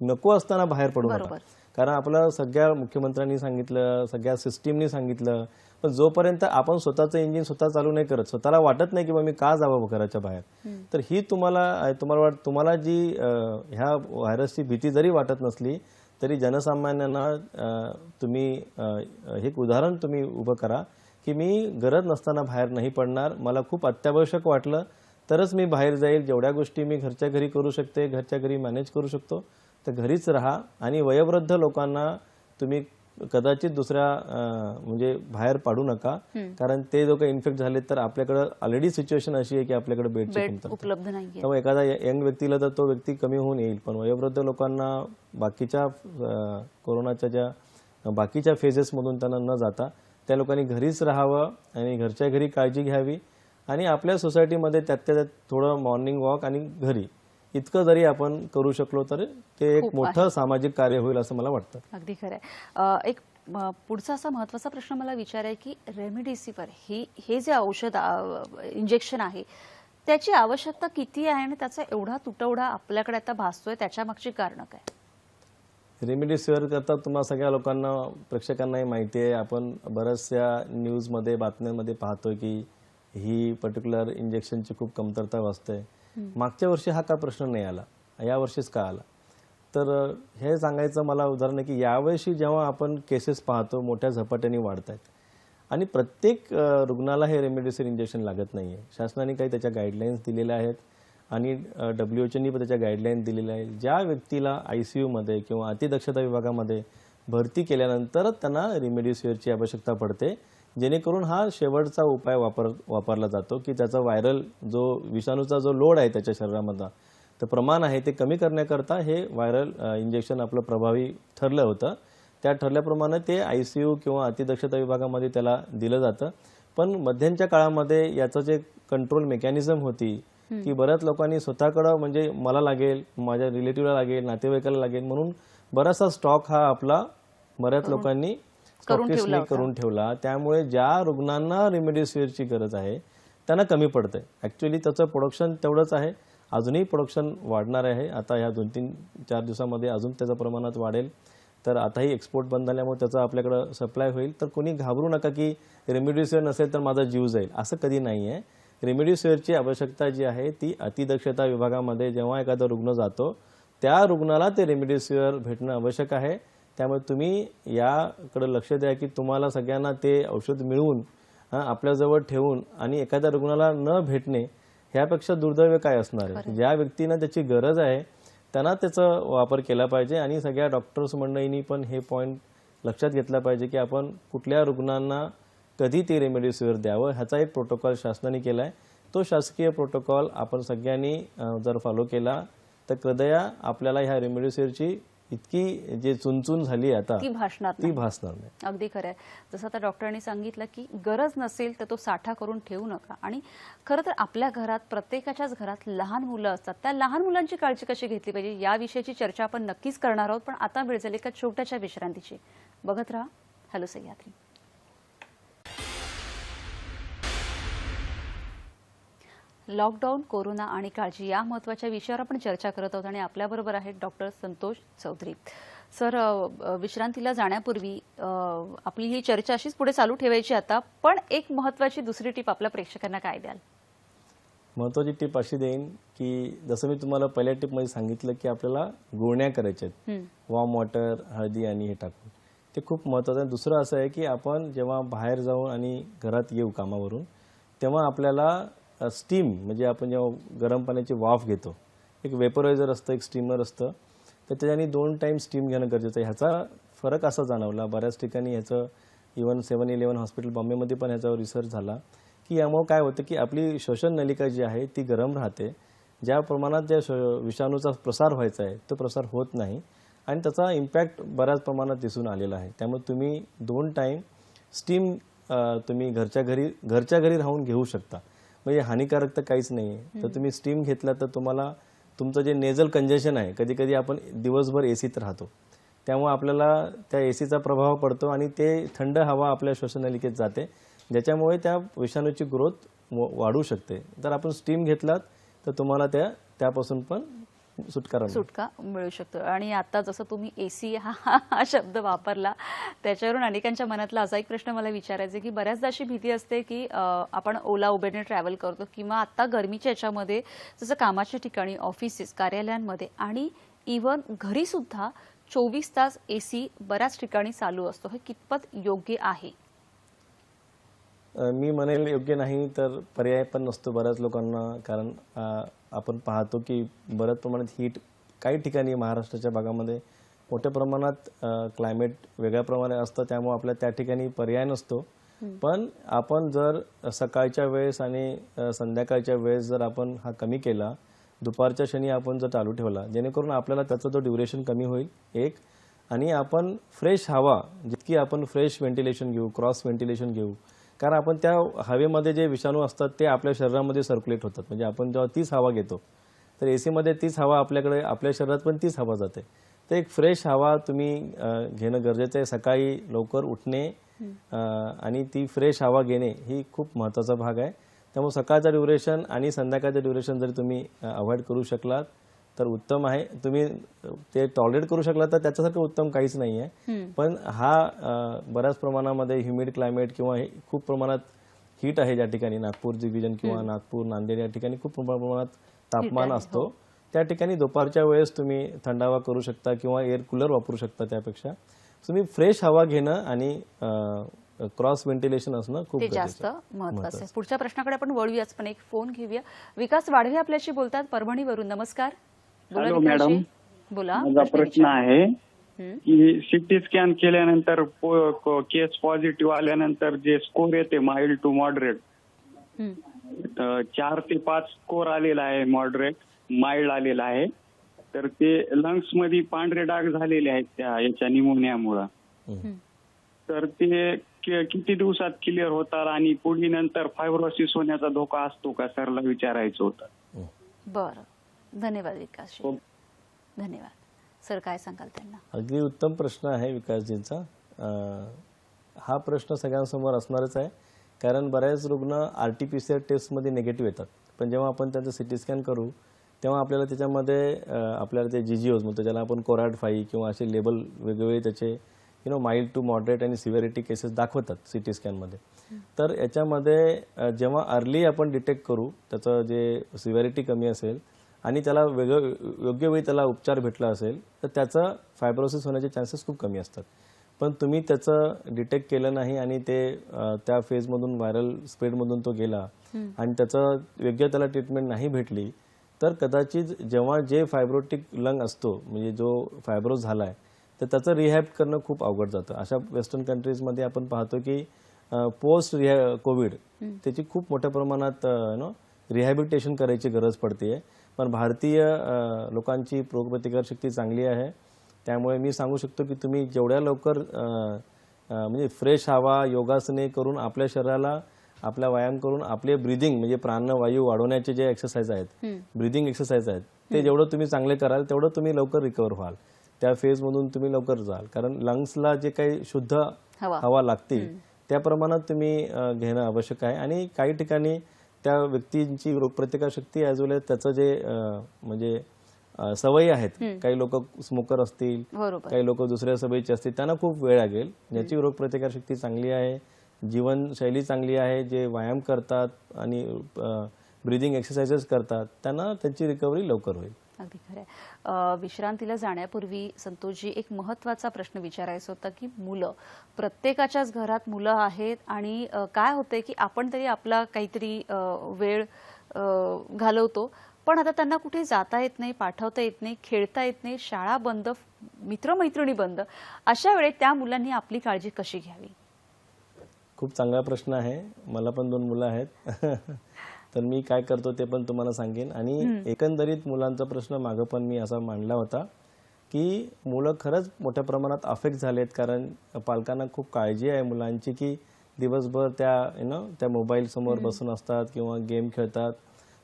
नको असताना बाहेर पडू नका, कारण आपलं सगळ्या मुख्यमंत्र्यांनी सांगितलं, सगळ्या सिस्टीमनी सांगितलं, पण जोपर्यंत आपण स्वतःचं इंजिन स्वतः चालू नाही करत, स्वतःला वाटत नाही की मी का जावं घराच्या बाहेर, तर ही तुम्हाला जी ह्या व्हायरसची भीती जरी वाटत नसली तरी जनसामान्यांना तुम्ही हे उदाहरण तुम्ही उभं करा की मी गरज नसताना बाहेर नाही पडणार, मला खूप अत्यावश्यक वाटलं तरच मी बाहेर जाईल. जेवढ्या गोष्टी मी घरच्या घरी करू शकते, घरच्या घरी मॅनेज करू शकतो, तर घरीच राहा. आणि वयोवृद्ध लोकांना तुम्ही कदाचित दुसऱ्या म्हणजे बाहेर पाडू नका, कारण ते लोक इन्फेक्ट झाले तर आपल्याकडे ऑलरेडी सिच्युएशन अशी आहे की आपल्याकडे बेडची उपलब्ध नाही. त्यामुळे एखादा यंग व्यक्तीला तर तो व्यक्ती कमी होऊन येईल, पण वयोवृद्ध लोकांना बाकीच्या कोरोनाच्या ज्या बाकीच्या फेजेसमधून त्यांना न जाता त्या लोकांनी घरीच राहावं आणि घरच्या घरी काळजी घ्यावी. आणि आपल्या सोसायटीमध्ये त्यात थोडं मॉर्निंग वॉक आणि घरी इतकं जरी आपण करू शकलो तर ते एक मोठं सामाजिक कार्य होईल असं मला वाटतं. अगदी खरं आहे. एक पुढचा असा महत्त्वाचा प्रश्न मला विचारायचा की रेमडेसिवीर हे जे औषध इंजेक्शन आहे त्याची आवश्यकता किती आहे आणि त्याचा एवढा तुटवडा आपल्याकडे आता भासतोय, त्याच्या मागची कारणं काय? रेमडेसिवीर करता तुम्हाला सगळ्या लोकांना, प्रेक्षकांनाही माहिती आहे, आपण बऱ्याचशा न्यूजमध्ये बातम्यांमध्ये पाहतोय की ही पर्टिक्युलर इंजेक्शनची खूप कमतरता वाचते. मागच्या वर्षी हा का प्रश्न नाही आला, यावर्षीच का आला? तर हे सांगायचं मला उदाहरण आहे की यावर्षी जेव्हा आपण केसेस पाहतो मोठ्या झपाट्याने वाढत आहेत आणि प्रत्येक रुग्णाला हे रेमडेसिवीर इंजेक्शन लागत नाही आहे. शासनाने काही त्याच्या गाईडलाईन्स दिलेल्या आहेत आणि WHOने पण त्याच्या गाईडलाईन दिलेल्या आहेत. ज्या व्यक्तीला ICUमध्ये किंवा अतिदक्षता विभागामध्ये भरती केल्यानंतर त्यांना रेमडेसिवीरची आवश्यकता पडते, जेणेकरून हा शेवटचा उपाय वापरला जातो की त्याचा व्हायरल जो विषाणूचा जो लोड आहे त्याच्या शरीरामधला तर प्रमाण आहे ते कमी करण्याकरता हे व्हायरल इंजेक्शन आपलं प्रभावी ठरलं होतं. त्या ठरल्याप्रमाणे ते ICU किंवा अतिदक्षता विभागामध्ये त्याला दिलं जातं. पण मध्यंतच्या काळामध्ये याचं जे कंट्रोल मेकॅनिझम होती की बऱ्याच लोकांनी स्वतःकडं म्हणजे मला लागेल, माझ्या रिलेटिव्हला लागेल, नातेवाईकाला लागेल म्हणून बराचसा स्टॉक हा आपला बऱ्याच लोकांनी करून ठेवला. त्यामुळे ज्या रुग्णांना रेमडेसिवीरची गरज आहे त्यांना कमी पडतंय. ऍक्च्युअली त्याचं प्रोडक्शन तेवढंच आहे, अजूनही प्रोडक्शन वाढणार आहे. आता ह्या 2-3-4 दिवसामध्ये अजून त्याच्या प्रमाणात वाढेल. तर आताही एक्सपोर्ट बंद झाल्यामुळे त्याचा आपल्याकडं सप्लाय होईल. तर कोणी घाबरू नका की रेमडेसिवीर नसेल तर माझा जीव जाईल, असं कधी नाही आहे. रेमडेसिवीरची आवश्यकता जी आहे ती अतिदक्षता विभागामध्ये जेव्हा एखादा रुग्ण जातो त्या रुग्णाला ते रेमडेसिवीर भेटणं आवश्यक आहे. त्यामुळे तुम्ही याकडे लक्ष द्या की तुम्हाला सगळ्यांना ते औषध मिळवून आपल्याजवळ ठेवून आणि एखाद्या रुग्णाला न भेटणे ह्यापेक्षा दुर्दैव काय असणार आहे. ज्या व्यक्तींना त्याची गरज आहे त्यांना त्याचा वापर केला पाहिजे. आणि सगळ्या डॉक्टर्स मंडळींनी पण हे पॉईंट लक्षात घेतला पाहिजे की आपण कुठल्या रुग्णांना कधी ते रेमडेसिवीर द्यावं ह्याचा एक प्रोटोकॉल शासनाने केला आहे. तो शासकीय प्रोटोकॉल आपण सगळ्यांनी जर फॉलो केला तर कृदया आपल्याला ह्या रेमडेसिवीरची इतकी जे चुनचुन झाली आता ती भासणार नाही. अगदी खरं आहे. जसं आता डॉक्टरांनी सांगितलं की गरज नसेल तर तो साठा करून ठेवू नका. आणि खरं तर आपल्या घरात प्रत्येकाच्याच घरात लहान मुलं असतात. त्या लहान मुलांची काळजी कशी घेतली पाहिजे या विषयाची चर्चा आपण नक्कीच करणार आहोत. पण आता वेळ झाली एका छोट्याशा विश्रांतीची. बघत राहा हॅलो सह्याद्री. लॉकडाऊन, कोरोना आणि काळजी या महत्त्वाच्या विषयावर आपण चर्चा करत आहोत आणि आपल्याबरोबर आहेत डॉक्टर संतोष चौधरी. सर, विश्रांतीला जाण्यापूर्वी आपली ही चर्चा अशीच पुढे चालू ठेवायची आता, पण एक महत्त्वाची दुसरी टिप आपल्या प्रेक्षकांना काय द्याल? महत्त्वाची टिप अशी देईन की जसं मी तुम्हाला पहिल्या टिपमध्ये सांगितलं की आपल्याला गुळण्या करायच्या आहेत वॉर्म वॉटर, हळदी आणि हे टाकून, ते खूप महत्त्वाचं आहे. दुसरं असं आहे की आपण जेव्हा बाहेर जाऊन आणि घरात येऊ कामावरून तेव्हा आपल्याला स्टीम म्हणजे आपण जेव्हा गरम पाण्याची वाफ घेतो, एक वेपरायझर असतं, एक स्टीमर असतं, तर त्याच्याने 2 टाईम स्टीम घेणं गरजेचं आहे. ह्याचा फरक असा जाणवला बऱ्याच ठिकाणी, ह्याचं इव्हन 7-11 हॉस्पिटल बॉम्बेमध्ये पण ह्याच्यावर रिसर्च झाला की यामुळे काय होतं की आपली श्वसन नलिका जी आहे ती गरम राहते. ज्या प्रमाणात ज्या विषाणूचा प्रसार व्हायचा आहे तो प्रसार होत नाही आणि त्याचा इम्पॅक्ट बऱ्याच प्रमाणात दिसून आलेला आहे. त्यामुळे तुम्ही 2 टाईम स्टीम तुम्ही घरच्या घरी राहून घेऊ शकता. म्हणजे हानिकारक तर काहीच नाही आहे. तर तुम्ही स्टीम घेतला तर तुम्हाला तुमचं जे नेझल कंजेशन आहे, कधी कधी आपण दिवसभर एसीत राहतो त्यामुळे आपल्याला त्या एसीचा प्रभाव पडतो आणि ते थंड हवा आपल्या श्वसननलिकेत जाते, ज्याच्यामुळे त्या विषाणूची ग्रोथ वाढू शकते. तर आपण स्टीम घेतलात तर तुम्हाला त्यापासून पण सुटका मिळू शकतो. आणि आता जसं तुम्ही एसी हा शब्द वापरला त्याच्यावरून अनेकांच्या मनातला असा एक प्रश्न मला विचारायचा की बऱ्याचदा अशी भीती असते की आपण ओला उबेरने ट्रॅव्हल करतो किंवा आता गरमीच्या याच्यामध्ये जसं कामाच्या ठिकाणी, ऑफिसेस, कार्यालयांमध्ये आणि इव्हन घरी सुद्धा 24 तास एसी बऱ्याच ठिकाणी चालू असतो. हे कितपत योग्य आहे? मी म्हणेल योग्य नाही, तर पर्याय पण नसतो बऱ्याच लोकांना. कारण आपण पाहतो की बऱ्याच प्रमाणात हीट काही ठिकाणी महाराष्ट्राच्या भागामध्ये मोठ्या प्रमाणात क्लायमेट वेगळ्या प्रमाणे असतं, त्यामुळे आपल्या त्या ठिकाणी पर्याय नसतो. पण आपण जर सकाळच्या वेळेस आणि संध्याकाळच्या वेळेस जर आपण हा कमी केला, दुपारच्या क्षणी आपण जर चालू ठेवला, जेणेकरून आपल्याला त्याचा तो ड्युरेशन कमी होईल एक. आणि आपण फ्रेश हवा, जितकी आपण फ्रेश व्हेंटिलेशन घेऊ, क्रॉस व्हेंटिलेशन घेऊ, कारण आपण त्या हवेमध्ये जे विषाणू असतात ते आपल्या शरीरामध्ये सर्क्युलेट होतात. म्हणजे आपण जेव्हा तीच हवा घेतो तर एसीमध्ये तीच हवा आपल्याकडे, आपल्या शरीरात पण तीच हवा जाते. तर एक फ्रेश हवा तुम्ही घेणं गरजेचं आहे. सकाळी लवकर उठणे आणि ती फ्रेश हवा घेणे ही खूप महत्त्वाचा भाग आहे. त्यामुळे सकाळचं ड्युरेशन आणि संध्याकाळचं ड्युरेशन जर तुम्ही अवॉइड करू शकलात तर उत्तम आहे. तुम्ही ते टॉलरेट करू शकला तर त्याच्यासारखं उत्तम काहीच नाही आहे. पण हा बऱ्याच प्रमाणामध्ये ह्युमिड क्लायमेट किंवा खूप प्रमाणात हीट आहे ज्या ठिकाणी, नागपूर डिव्हिजन किंवा नागपूर, नांदेड या ठिकाणी खूप प्रमाणात तापमान असतो, त्या ठिकाणी दुपारच्या वेळेस तुम्ही थंडावा करू शकता किंवा एअर कूलर वापरू शकता. त्यापेक्षा तुम्ही फ्रेश हवा घेणं आणि क्रॉस व्हेंटिलेशन असणं खूप जास्त महत्त्वाचं आहे. पुढच्या प्रश्नाकडे आपण वळूयाच, पण एक फोन घेऊया. विकास वाढवे आपल्याशी बोलतात परभणीवरून. नमस्कार. हॅलो मॅडम, बोला. माझा प्रश्न आहे की सिटी स्कॅन केल्यानंतर केस पॉझिटिव्ह आल्यानंतर जे स्कोर येते माइल्ड टू मॉडरेट, 4 ते 5 स्कोर आलेला आहे, मॉडरेट माइल्ड आलेला आहे, तर ते लंग्स मध्ये पांढरे डाग झालेले आहेत त्या याच्या निमोनियामुळे. तर ते किती दिवसात क्लिअर होतात आणि पुढे नंतर फायब्रोसिस होण्याचा धोका असतो का, सरला विचारायचं होतं. बरं, धन्यवाद विकास. धन्यवाद. सर, काय सांगाल त्यांना? अगदी उत्तम प्रश्न आहे विकासजींचा. हा प्रश्न सगळ्यांसमोर असणारच आहे, कारण बऱ्याच रुग्ण RT-PCR टेस्टमध्ये निगेटिव्ह येतात, पण जेव्हा आपण त्यांचं सिटी स्कॅन करू तेव्हा आपल्याला त्याच्यामध्ये आपल्याला ते GGOs म्हणतो ज्याला आपण कोरॅड 5 किंवा असे लेबल वेगवेगळे त्याचे माइल्ड टू मॉडरेट आणि सिव्हिरिटी केसेस दाखवतात CT स्कॅनमध्ये. तर याच्यामध्ये जेव्हा अर्ली आपण डिटेक्ट करू त्याचं जे सिव्हिरिटी कमी असेल आणि त्याला योग्य वेळी त्याला उपचार भेटला असेल तर त्याचं फायब्रोसिस होण्याचे चान्सेस खूप कमी असतात. पण तुम्ही त्याचं डिटेक्ट केलं नाही आणि ते त्या फेजमधून व्हायरल स्प्रेडमधून तो गेला आणि त्याचं योग्य त्याला ट्रीटमेंट नाही भेटली तर कदाचित जेव्हा जे फायब्रोटिक लंग असतो म्हणजे जो फायब्रोज झाला आहे तर त्याचं रिहॅब करणं खूप अवघड जातं. अशा वेस्टर्न कंट्रीजमध्ये आपण पाहतो की पोस्ट कोविड त्याची खूप मोठ्या प्रमाणात रिहॅबिलिटेशन करायची गरज पडते. पण भारतीय लोकांची रोगप्रतिकारशक्ती चांगली आहे त्यामुळे मी सांगू शकतो की तुम्ही जेवढ्या लवकर म्हणजे फ्रेश हवा योगासने करून आपल्या शरीराला आपला व्यायाम करून आपले ब्रीदिंग म्हणजे प्राणवायू वाढवण्याचे जे एक्सरसाइज आहेत ब्रीदिंग एक्सरसाइज आहेत ते जेवढं तुम्ही चांगले कराल तेवढं तुम्ही लवकर रिकवर व्हाल. त्या फेजमधून तुम्ही लवकर जाल कारण लंग्सला जे काही शुद्ध हवा लागते त्या प्रमाणात तुम्ही घेणं आवश्यक आहे. आणि काही ठिकाणी त्या व्यक्तींची रोगप्रतिकारशक्ती ॲज वेल एज त्याचं जे म्हणजे सवयी आहेत काही लोक स्मोकर असतील काही लोक दुसऱ्या सवयीचे असतील त्यांना खूप वेळ लागेल. ज्याची रोगप्रतिकारशक्ती चांगली आहे जीवनशैली चांगली आहे जे व्यायाम करतात आणि ब्रीदिंग एक्सरसाइजेस करतात त्यांना त्यांची रिकव्हरी लवकर होईल. अगदी खरंय. विश्रांतीला जाण्यापूर्वी संतोषजी एक महत्त्वाचा प्रश्न विचारायचा होता की मुलं प्रत्येकाच्याच घरात मुलं आहेत आणि काय होतंय की आपण तरी आपला काहीतरी वेळ घालवतो पण आता त्यांना कुठे जाता येत नाही पाठवता येत नाही खेळता येत नाही शाळा बंद मित्रमैत्रिणी बंद अशा वेळेत त्या मुलांनी आपली काळजी कशी घ्यावी? खूप चांगला प्रश्न आहे. मला पण 2 मुलं आहेत तर मी काय करतो ते पण तुम्हाला सांगेन. आणि एकंदरीत मुलांचा प्रश्न मागं पण मी असा मांडला होता की मुलं खरंच मोठ्या प्रमाणात अफेक्ट झालेत कारण पालकांना खूप काळजी आहे मुलांची की दिवसभर त्या मोबाईल समोर बसून असतात किंवा गेम खेळतात.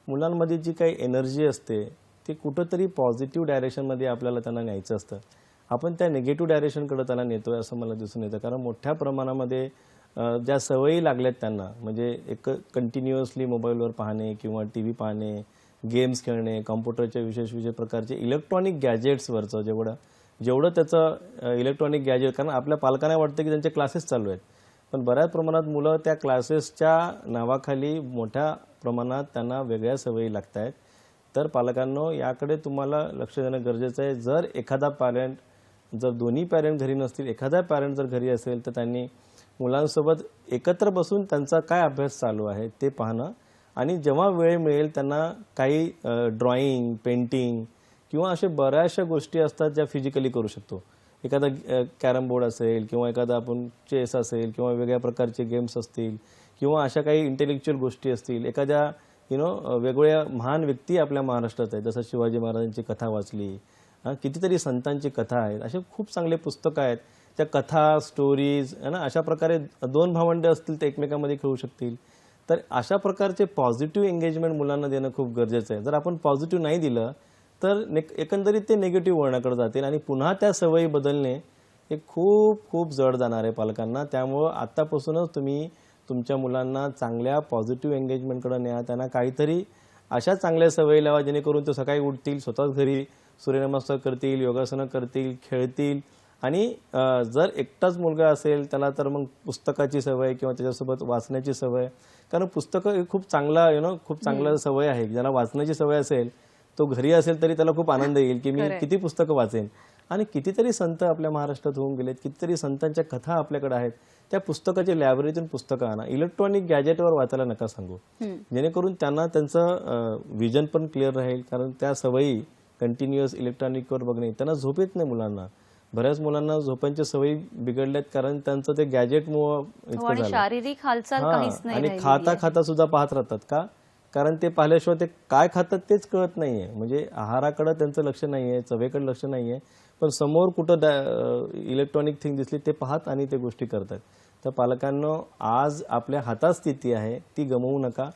मुलांमध्ये जी काही एनर्जी असते ती कुठंतरी पॉझिटिव्ह डायरेक्शनमध्ये आपल्याला त्यांना न्यायचं असतं. आपण त्या निगेटिव्ह डायरेक्शनकडे त्यांना नेतोय असं मला दिसून येतं कारण मोठ्या प्रमाणामध्ये ज्या सवयी लागल्यात त्यांना म्हणजे एक कंटिन्युअसली मोबाईलवर पाहणे किंवा TV पाहणे गेम्स खेळणे कॉम्प्युटरच्या विशेष प्रकारचे इलेक्ट्रॉनिक गॅजेट्सवरचं जेवढं त्याचं इलेक्ट्रॉनिक गॅजेट कारण आपल्या पालकांना वाटतं की त्यांचे क्लासेस चालू आहेत पण बऱ्याच प्रमाणात मुलं त्या क्लासेसच्या नावाखाली मोठ्या प्रमाणात त्यांना वेगळ्या सवयी लागत आहेत. तर पालकांनो याकडे तुम्हाला लक्ष देणं गरजेचं आहे. जर एखादा पॅरेंट जर दोन्ही पॅरेंट घरी नसतील एखादा पॅरेंट जर घरी असेल तर त्यांनी मुलांसोबत एकत्र बसून त्यांचा काय अभ्यास चालू आहे ते पाहणं आणि जेव्हा वेळ मिळेल त्यांना काही ड्रॉइंग पेंटिंग किंवा अशा बऱ्याचशा गोष्टी असतात ज्या फिजिकली करू शकतो. एखादा कॅरम बोर्ड असेल किंवा एखादा आपण चेस असेल किंवा वेगळ्या प्रकारचे गेम्स असतील किंवा अशा काही इंटेलेक्च्युअल गोष्टी असतील. एखाद्या वेगवेगळ्या महान व्यक्ती आपल्या महाराष्ट्रात आहेत जसं शिवाजी महाराजांची कथा वाचली कितीतरी संतांची कथा आहेत असे खूप चांगले पुस्तकं आहेत त्या कथा स्टोरीज अशा प्रकारे 2 भावंडे असतील ते एकमेकांमध्ये खेळू शकतील. तर अशा प्रकारचे पॉझिटिव्ह एंगेजमेंट मुलांना देणं खूप गरजेचं आहे. जर आपण पॉझिटिव्ह नाही दिलं तर एकंदरीत ते निगेटिव्ह वळणाकडे जातील आणि पुन्हा त्या सवयी बदलणे हे खूप खूप जड जाणार आहे पालकांना. त्यामुळं आत्तापासूनच तुम्ही तुमच्या मुलांना चांगल्या पॉझिटिव्ह एंगेजमेंटकडे न्या. त्यांना काहीतरी अशा चांगल्या सवयी लावा जेणेकरून ते सकाळी उठतील स्वतःच घरी सूर्यनमस्कार करतील योगासनं करतील खेळतील. आणि जर एकटाच मुलगा असेल त्याला तर मग पुस्तकाची सवय किंवा त्याच्यासोबत वाचण्याची सवय कारण पुस्तकं खूप चांगला खूप चांगला सवय आहे. ज्याला वाचण्याची सवय असेल तो घरी असेल तरी त्याला खूप आनंद येईल की मी किती पुस्तकं वाचेन. आणि कितीतरी संत आपल्या महाराष्ट्रात होऊन गेलेत कितीतरी संतांच्या कथा आपल्याकडे आहेत त्या पुस्तकाच्या लायब्ररीतून पुस्तकं आणा. इलेक्ट्रॉनिक गॅजेटवर वाचायला नका सांगू जेणेकरून त्यांना त्यांचं विजन पण क्लिअर राहील कारण त्या सवयी कंटिन्युअस इलेक्ट्रॉनिकवर बघणे त्यांना झोप येत नाही मुलांना. बऱ्याच मुलांना झोपांच्या सवयी बिघडल्यात कारण त्यांचं ते गॅजेटमुळे इतकं झालं शारीरिक हालचाल काहीच नाही आणि खाता खाता सुद्धा पाहत राहतात का कारण ते पाहिल्याशिवाय ते काय खातात तेच कळत नाहीये. म्हणजे आहाराकडे त्यांचं लक्ष नाहीये चवेकडे लक्ष नाहीये पण समोर कुठं इलेक्ट्रॉनिक थिंग दिसली ते पाहत आणि ते गोष्टी करतात. तर पालकांनो आज आपल्या हातात स्थिती आहे ती गमवू नका.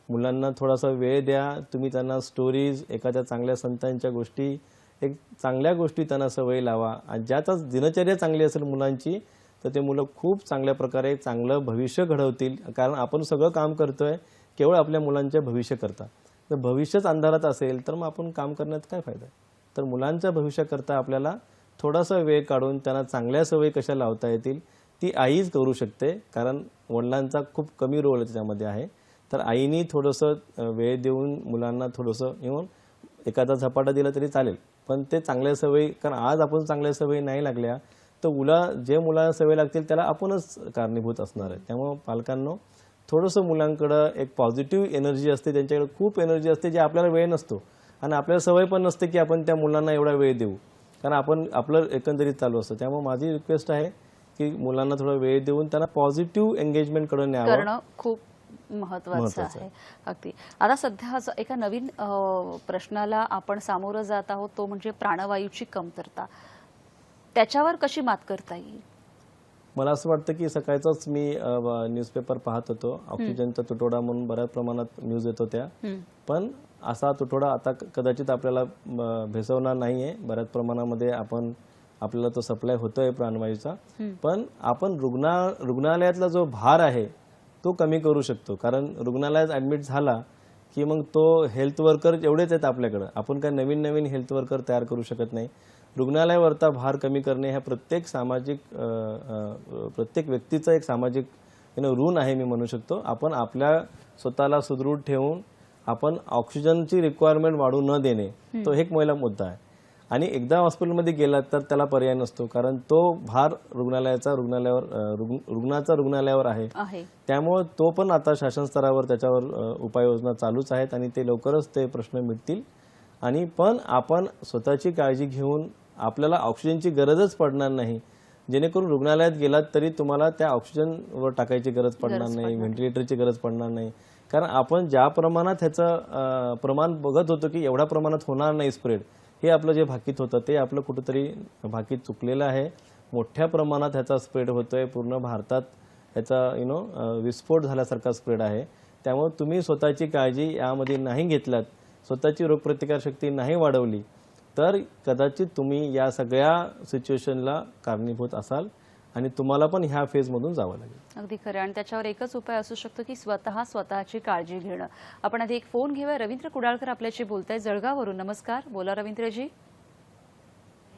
मुलांना थोडासा वेळ द्या. तुम्ही त्यांना स्टोरीज एखाद्या चांगल्या संतांच्या गोष्टी एक चांगल्या गोष्टी त्यांना सवय लावा. आणि ज्यातच दिनचर्या चांगली असेल मुलांची तर ते मुलं खूप चांगल्या प्रकारे चांगलं भविष्य घडवतील कारण आपण सगळं काम करतोय केवळ आपल्या मुलांचे भविष्य करता. जर भविष्यच अंधारात असेल तर मग आपण काम करण्यात काय फायदा आहे. तर मुलांच्या भविष्याकरता आपल्याला थोडासा वेळ काढून त्यांना चांगल्या सवयी कशा लावता येतील ती आईच करू शकते, कारण वडिलांचा खूप कमी रोल त्याच्यामध्ये आहे. तर आईनी थोडंसं वेळ देऊन मुलांना थोडंसं येऊन एखादा झपाटा दिला तरी चालेल, पण ते चांगल्या सवयी, कारण आज आपण चांगल्या सवयी नाही लागल्या तर जे मुलांना सवय लागतील त्याला आपणच कारणीभूत असणार आहे. त्यामुळे पालकांनो थोडंसं मुलांकडं एक पॉझिटिव्ह एनर्जी असते, त्यांच्याकडे खूप एनर्जी असते जे आपल्याला वेळ नसतो आणि आपल्याला सवय पण नसते की आपण त्या मुलांना एवढा वेळ देऊ, कारण आपण आपलं एकंदरीत चालू असतं. त्यामुळे माझी रिक्वेस्ट आहे की मुलांना थोडा वेळ देऊन त्यांना पॉझिटिव्ह एंगेजमेंट न्यावं खूप महत्वाचं आहे. अगदी. आता सध्या एका नवीन प्रश्नाला आपण सामोरं जात आहोत, तो म्हणजे प्राणवायूची कमतरता. त्याच्यावर कशी मात करता येईल? मला असं वाटतं की सकाळचाच मी न्यूजपेपर पाहत होतो, ऑक्सिजनचा तुटवडा म्हणून बऱ्याच प्रमाणात न्यूज येत होत्या, पण असा तुटवडा आता कदाचित आपल्याला भेसवणार नाहीये. बऱ्याच प्रमाणामध्ये आपल्याला तो सप्लाय होतोय प्राणवायूचा, पण आपण रुग्णालयातला जो भार आहे तो कमी करू शकतो. कारण रुग्णालयात ऍडमिट झाला की मग तो हेल्थ वर्कर एवढेच आहेत आपल्याकडे, आपण काय नवीन नवीन हेल्थ वर्कर तयार करू शकत नाही. रुग्णालयावरचा भार कमी करणे ह्या प्रत्येक व्यक्तीचा एक सामाजिक ऋण आहे मी म्हणू शकतो. आपण आपल्या स्वतःला सुदृढ ठेवून आपण ऑक्सिजनची रिक्वायरमेंट वाढू न देणे, तो एक पहिला मुद्दा आहे. आणि एकदा हॉस्पिटलमध्ये गेलात तर त्याला पर्याय नसतो, कारण तो भार रुग्णाचा रुग्णालयावर आहे. त्यामुळे तो पण आता शासन स्तरावर त्याच्यावर उपाययोजना चालूच आहेत आणि ते लवकरच ते प्रश्न मिटतील. आणि पण आपण स्वतःची काळजी घेऊन आपल्याला ऑक्सिजनची गरजच पडणार नाही, जेणेकरून रुग्णालयात गेलात तरी तुम्हाला त्या ऑक्सिजनवर टाकायची गरज पडणार नाही, व्हेंटिलेटरची गरज पडणार नाही. कारण आपण ज्या प्रमाणात ह्याचं प्रमाण बघत होतो की एवढ्या प्रमाणात होणार नाही स्प्रेड, हे आपलं जे भाकीत होतं ते आपलं कुठेतरी भाकीत चुकलेलं आहे. मोठ्या प्रमाणात ह्याचा स्प्रेड होतोय, पूर्ण भारतात ह्याचा विस्फोट झाल्यासारखा स्प्रेड आहे. त्यामुळे तुम्ही स्वतःची काळजी यामध्ये नाही घेतलात, स्वतःची रोगप्रतिकारशक्ती नाही वाढवली तर कदाचित तुम्ही या सगळ्या सिच्युएशनला कारणीभूत असाल आणि तुम्हाला पण ह्या फेजमधून जावं लागेल. अगदी खरं. आणि त्याच्यावर एकच उपाय असू शकतो की स्वतःची काळजी घेणं. आपण आधी एक फोन घेऊया. रवींद्र कुडाळकर आपल्याशी बोलताय जळगाववरून. नमस्कार, बोला रवींद्रजी.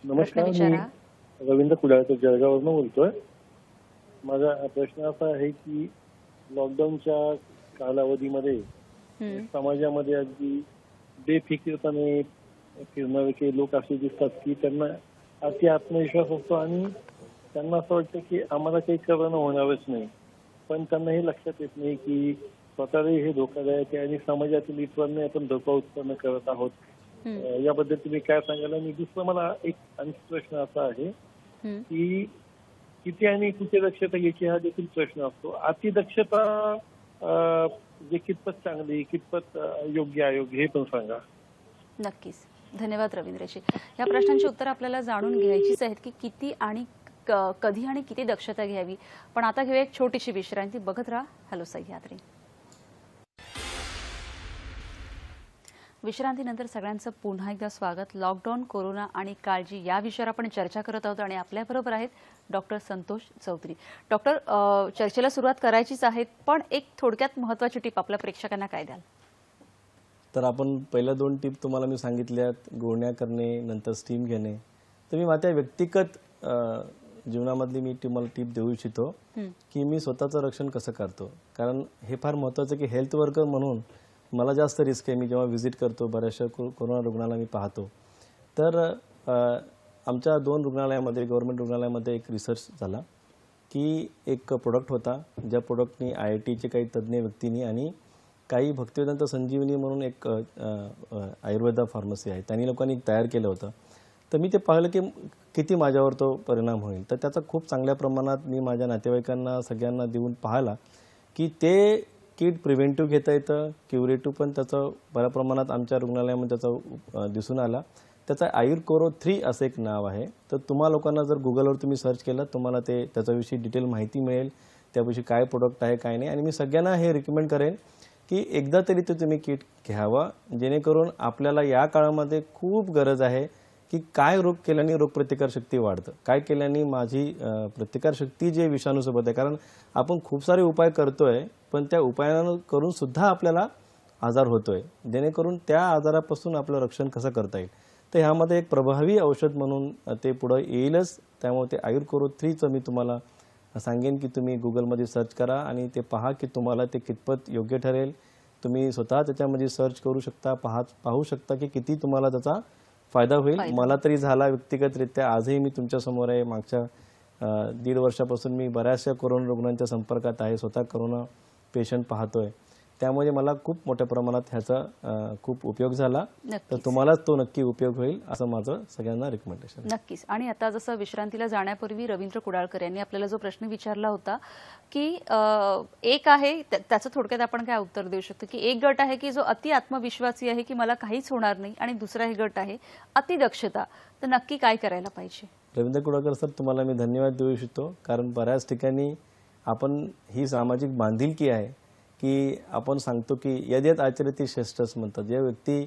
नमस्कार, मी रवींद्र कुडाळकर जळगाववरून बोलतोय. माझा प्रश्न असा आहे की लॉकडाऊनच्या कालावधीमध्ये समाजामध्ये अगदी बेफिकीरपणे फिरणारे काही लोक असे दिसतात की त्यांना अति आत्मविश्वास असतो आणि त्यांना असं वाटतं की आम्हाला काही करणं होणारच नाही, पण त्यांना हे लक्षात येत नाही की स्वतःलाही हे धोकादायक आहे आणि समाजातील इतरांना आपण धोका उत्पन्न करत आहोत. याबद्दल तुम्ही काय सांगाल? आणि दुसरा मला एक आणखी प्रश्न असा आहे की किती आणि कुठे दक्षता घ्यायची हा देखील प्रश्न असतो. अति दक्षता जे कितपत चांगली, कितपत योग्य अयोग्य हे पण सांगा. नक्कीच. धन्यवाद रवींद्रजी. या प्रश्नांची उत्तर आपल्याला जाणून घ्यायचीच आहेत की किती आणि कधी आणि किती दक्षता घ्यावी. पण आता घेऊया एक छोटीशी विश्रांती. बघत राहा हॅलो सह्याद्री. विश्रांतीनंतर सगळ्यांचं पुन्हा एकदा स्वागत. लॉकडाऊन, कोरोना आणि काळजी या विषयावर आपण चर्चा करत आहोत आणि आपल्याबरोबर आहेत डॉक्टर संतोष चौधरी. डॉक्टर, चर्चेला सुरुवात करायचीच आहे, पण एक थोडक्यात महत्त्वाची टिप आपल्या प्रेक्षकांना काय द्याल? तर आपण पहिल्या 2 टिप तुम्हाला मी सांगितल्यात, गुळण्या करणे, नंतर स्टीम घेणे. तर मी माझ्या व्यक्तिगत जीवनामधली मी तुम्हाला टिप देऊ इच्छितो की मी स्वतःचं रक्षण कसं करतो. कारण हे फार महत्त्वाचं की हेल्थ वर्कर म्हणून मला जास्त रिस्क आहे. मी जेव्हा व्हिजिट करतो बऱ्याचशा कोरोना रुग्णाला मी पाहतो, तर आमच्या 2 रुग्णालयामध्ये, गव्हर्नमेंट रुग्णालयामध्ये एक रिसर्च झाला की एक प्रोडक्ट होता, ज्या प्रोडक्टनी IITचे काही तज्ज्ञ व्यक्तींनी आणि काही भक्तिवेदांत संजीवनी म्हणून एक आयुर्वेदा फार्मसी आहे, त्यांनी लोकांनी तयार केलं होतं. तर मी ते पाहिलं की किती माझ्यावर तो परिणाम होईल. तर त्याचा खूप चांगल्या प्रमाणात मी माझ्या नातेवाईकांना सगळ्यांना देऊन पाहिला की ते किट प्रिव्हेंटिव्ह घेता येतं, क्युरेटिव्ह पण त्याचं बऱ्या प्रमाणात आमच्या रुग्णालयामध्ये त्याचा दिसून आला. त्याचं आयुर्कोरो 3 असं एक नाव आहे. तर तुम्हा लोकांना जर गुगलवर तुम्ही सर्च केलं तुम्हाला ते त्याच्याविषयी डिटेल माहिती मिळेल, त्याविषयी काय प्रोडक्ट आहे काय नाही. आणि मी सगळ्यांना हे रिकमेंड करेन की एकदा तरी ते तुम्ही किट घ्यावा, जेणेकरून आपल्याला या काळामध्ये खूप गरज आहे की काय रोग केल्याने रोगप्रतिकारशक्ती वाढतं, काय केल्याने माझी प्रतिकारशक्ती जे विषाणूसोबत आहे. कारण आपण खूप सारे उपाय करतोय, पण त्या उपायांना करून सुद्धा आपल्याला आजार होतोय, जेणेकरून त्या आजारापासून आपलं रक्षण कसं करता येईल. तर ह्यामध्ये एक प्रभावी औषध म्हणून ते पुढे येईलच. त्यामुळे ते आयुर्कोरो 3चं मी तुम्हाला सांगेन की तुम्ही गुगलमध्ये सर्च करा आणि ते पहा की तुम्हाला ते कितपत योग्य ठरेल. तुम्ही स्वतः त्याच्यामध्ये सर्च करू शकता, पाहू शकता की किती तुम्हाला त्याचा फायदा होईल. मला तरी झाला व्यक्तिगतरित्या. आजही मी तुमच्या समोर आहे. मागच्या 1.5 वर्षापासून मी बऱ्याचशा कोरोना रुग्णांच्या संपर्कात आहे. स्वतः कोरोना पेशंट पाहतोय. त्यामुळे मला खूप मोठ्या प्रमाणात ह्याचा खूप उपयोग झाला. तर तुम्हाला तो नक्की उपयोग होईल असं माझं सगळ्यांना रिकमेंडेशन. नक्कीच. आणि आता जसं विश्रांतीला जाण्यापूर्वी रवींद्र कुडाळकर यांनी आपल्याला जो प्रश्न विचारला होता की एक आहे, त्याचं थोडक्यात आपण काय उत्तर देऊ शकतो की एक गट आहे की जो अति आत्मविश्वासी आहे की मला काहीच होणार नाही, आणि दुसरा हे गट आहे अति दक्षता. तर नक्की काय करायला पाहिजे? रवींद्र कुडाळकर सर, तुम्हाला मी धन्यवाद देऊ इच्छितो. कारण बऱ्याच ठिकाणी आपण ही सामाजिक बांधिलकी आहे की आपण सांगतो की यद्यत आचरती श्रेष्ठच म्हणतात. जे व्यक्ती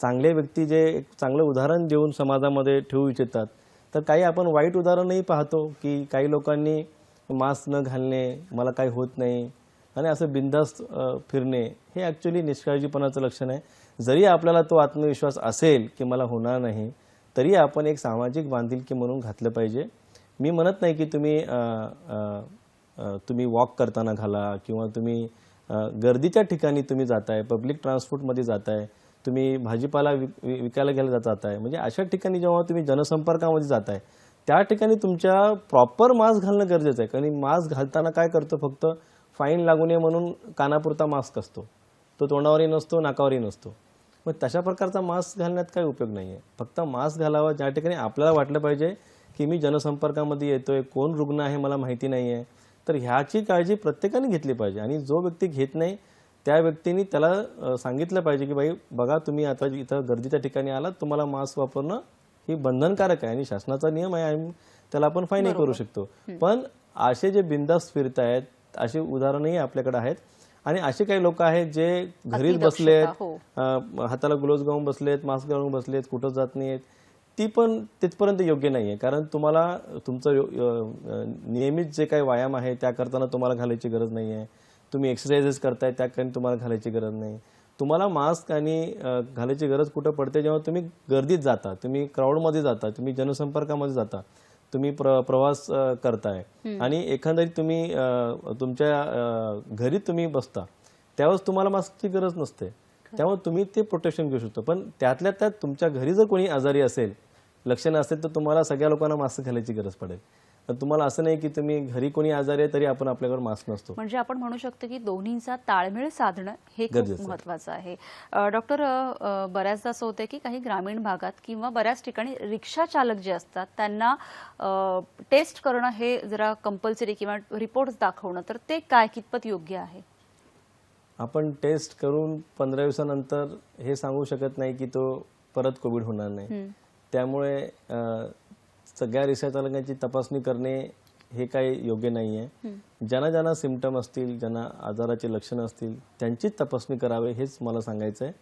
चांगले व्यक्ती जे एक चांगलं उदाहरण देऊन समाजामध्ये ठेवू इच्छितात, तर काही आपण वाईट उदाहरणही पाहतो की काही लोकांनी मास्क न घालणे, मला काही होत नाही आणि असं बिनधास्त फिरणे, हे ॲक्च्युली निष्काळजीपणाचं लक्षण आहे. जरी आपल्याला तो आत्मविश्वास असेल की मला होणार नाही, तरी आपण एक सामाजिक बांधिलकी म्हणून घातलं पाहिजे. मी म्हणत नाही की तुम्ही वॉक करताना घाला किंवा तुम्ही गर्दीच्या ठिकाणी तुम्ही जाताय, पब्लिक ट्रान्सपोर्टमध्ये जाताय, तुम्ही भाजीपाला विकायला गेला जाताय, म्हणजे अशा ठिकाणी जेव्हा तुम्ही जनसंपर्कामध्ये जाताय त्या ठिकाणी तुमच्या प्रॉपर मास्क घालणं गरजेचं आहे. कारण मास्क घालताना काय करतो, फक्त फाईन लागू नये म्हणून कानापुरता मास्क असतो, तो तोंडावरही नसतो, नाकावरही नसतो. मग तशा प्रकारचा मास्क घालण्यात काही उपयोग नाही आहे. फक्त मास्क घालावा ज्या ठिकाणी आपल्याला वाटलं पाहिजे की मी जनसंपर्कामध्ये येतोय, कोण रुग्ण आहे मला माहिती नाही आहे. तर ह्याची काळजी प्रत्येकाने घेतली पाहिजे. आणि जो व्यक्ती घेत नाही त्या व्यक्तीने त्याला सांगितलं पाहिजे की बाई बघा, तुम्ही आता इथं गर्दीच्या ठिकाणी आलात, तुम्हाला मास्क वापरणं ही बंधनकारक आहे आणि शासनाचा नियम आहे, त्याला आपण फाईनही करू शकतो. पण असे जे बिनधास्त फिरत आहेत असे उदाहरणही आपल्याकडे आहेत. आणि असे काही लोक आहेत जे घरीच बसलेत, हाताला ग्लोव्ज घालून बसलेत, मास्क घालून बसलेत, कुठं जात नाहीत. ती पण तिथपर्यंत योग्य नाही आहे. कारण तुम्हाला तुमचं नियमित जे काही व्यायाम आहे त्या करताना तुम्हाला घालायची गरज नाही आहे. तुम्ही एक्सरसाइजेस करताय त्या काही तुम्हाला घालायची गरज नाही. तुम्हाला मास्क आणि घालायची गरज कुठं पडते, जेव्हा तुम्ही गर्दीत जाता, तुम्ही क्राऊडमध्ये जाता, तुम्ही जनसंपर्कामध्ये जाता, तुम्ही प्रवास करताय आणि एकंदरीत तुम्ही तुमच्या घरी तुम्ही बसता, त्यावेळेस तुम्हाला मास्कची गरज नसते. त्यामुळे तुम्ही ते प्रोटेक्शन घेऊ शकतो. पण त्यातल्या त्यात तुमच्या घरी जर कोणी आजारी असेल, लक्षणं असेल, तर तुम्हाला सगळ्या लोकांना मास्क घालायची गरज पडेल. तर तुम्हाला असं नाही की तुम्ही घरी कोणी आजारी आहे तरी आपण आपल्याकडे मास्क नसतो. म्हणजे आपण म्हणू शकतो की दोन्हींचा ताळमेळ साधणं हे खूप महत्त्वाचं आहे. डॉक्टर, बऱ्याचदा असं होतं की काही ग्रामीण भागात किंवा बऱ्याच ठिकाणी रिक्षा चालक जे असतात त्यांना टेस्ट करणं हे जरा कंपल्सरी किंवा रिपोर्ट्स दाखवणं, तर ते काय कितपत योग्य आहे? आपण टेस्ट करून 15 दिवसानंतर हे सांगू शकत नाही की तो परत कोविड होणार नाही. त्यामुळे सगळ्या रिक्षा चालकांची तपासणी करणे हे काही योग्य नाही आहे. ज्यांना ज्यांना सिम्पटम असतील, ज्यांना आजाराची लक्षणं असतील, त्यांचीच तपासणी करावे हेच मला सांगायचं आहे.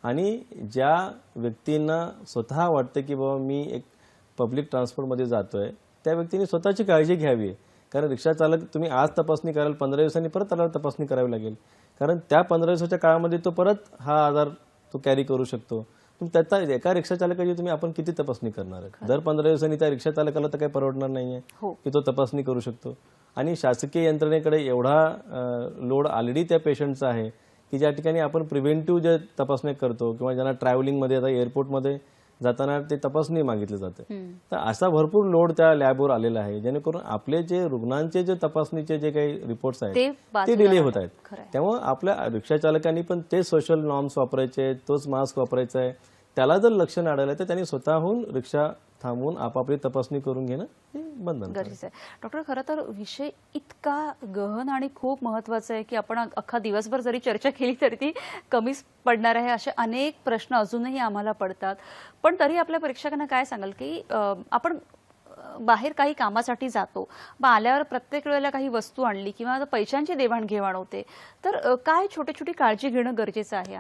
आणि ज्या व्यक्तींना स्वतः वाटतं की बाबा मी एक पब्लिक ट्रान्सपोर्टमध्ये जातोय, त्या व्यक्तीने स्वतःची काळजी घ्यावी. कारण रिक्षा चालक तुम्ही आज तपासणी कराल, 15 दिवसांनी परत त्याला तपासणी करावी लागेल. कारण त्या 15 दिवसाच्या काळामध्ये तो परत हा आजार तो कॅरी करू शकतो. त्याचा एका रिक्षा चालकाची तुम्ही आपण किती तपासणी करणार आहे? दर 15 दिवसांनी त्या रिक्षा चालकाला तर काही परवडणार नाहीये की तो तपासणी करू शकतो. आणि शासकीय यंत्रणेकडे एवढा लोड ऑलरेडी त्या पेशंटचा आहे की ज्या ठिकाणी आपण प्रिव्हेंटिव्ह जे तपासण्या करतो किंवा ज्यांना ट्रॅव्हलिंगमध्ये आता एअरपोर्टमध्ये जाताना ते तपासणी मागितली जाते, तर असा भरपूर लोड त्या लॅबवर आलेला आहे, जेणेकरून आपले जे रुग्णांचे जे तपासणीचे जे काही रिपोर्ट्स आहेत ते डिले होत आहेत. त्यामुळे आपल्या रिक्षा चालकांनी पण ते सोशल नॉर्म्स वापरायचे, तोच मास्क वापरायचा आहे. त्याला जर लक्षण आढळलं तर त्यांनी स्वतःहून रिक्षा थांबवून आपापली तपासणी करून घेणं हे बंधन गरजेचं आहे. डॉक्टर, खरं तर विषय इतका गहन आणि खूप महत्त्वाचा आहे की आपण अख्खा दिवसभर जरी चर्चा केली तरी ती कमीच पडणार आहे. असे अनेक प्रश्न अजूनही आम्हाला पडतात. पण तरी आपल्या प्रेक्षकांना काय सांगाल की आपण बाहेर काही कामासाठी जातो, आल्यावर प्रत्येक वेळेला काही वस्तू आणली किंवा पैशांची देवाणघेवाण होते, तर काय छोटी छोटी काळजी घेणं गरजेचं आहे?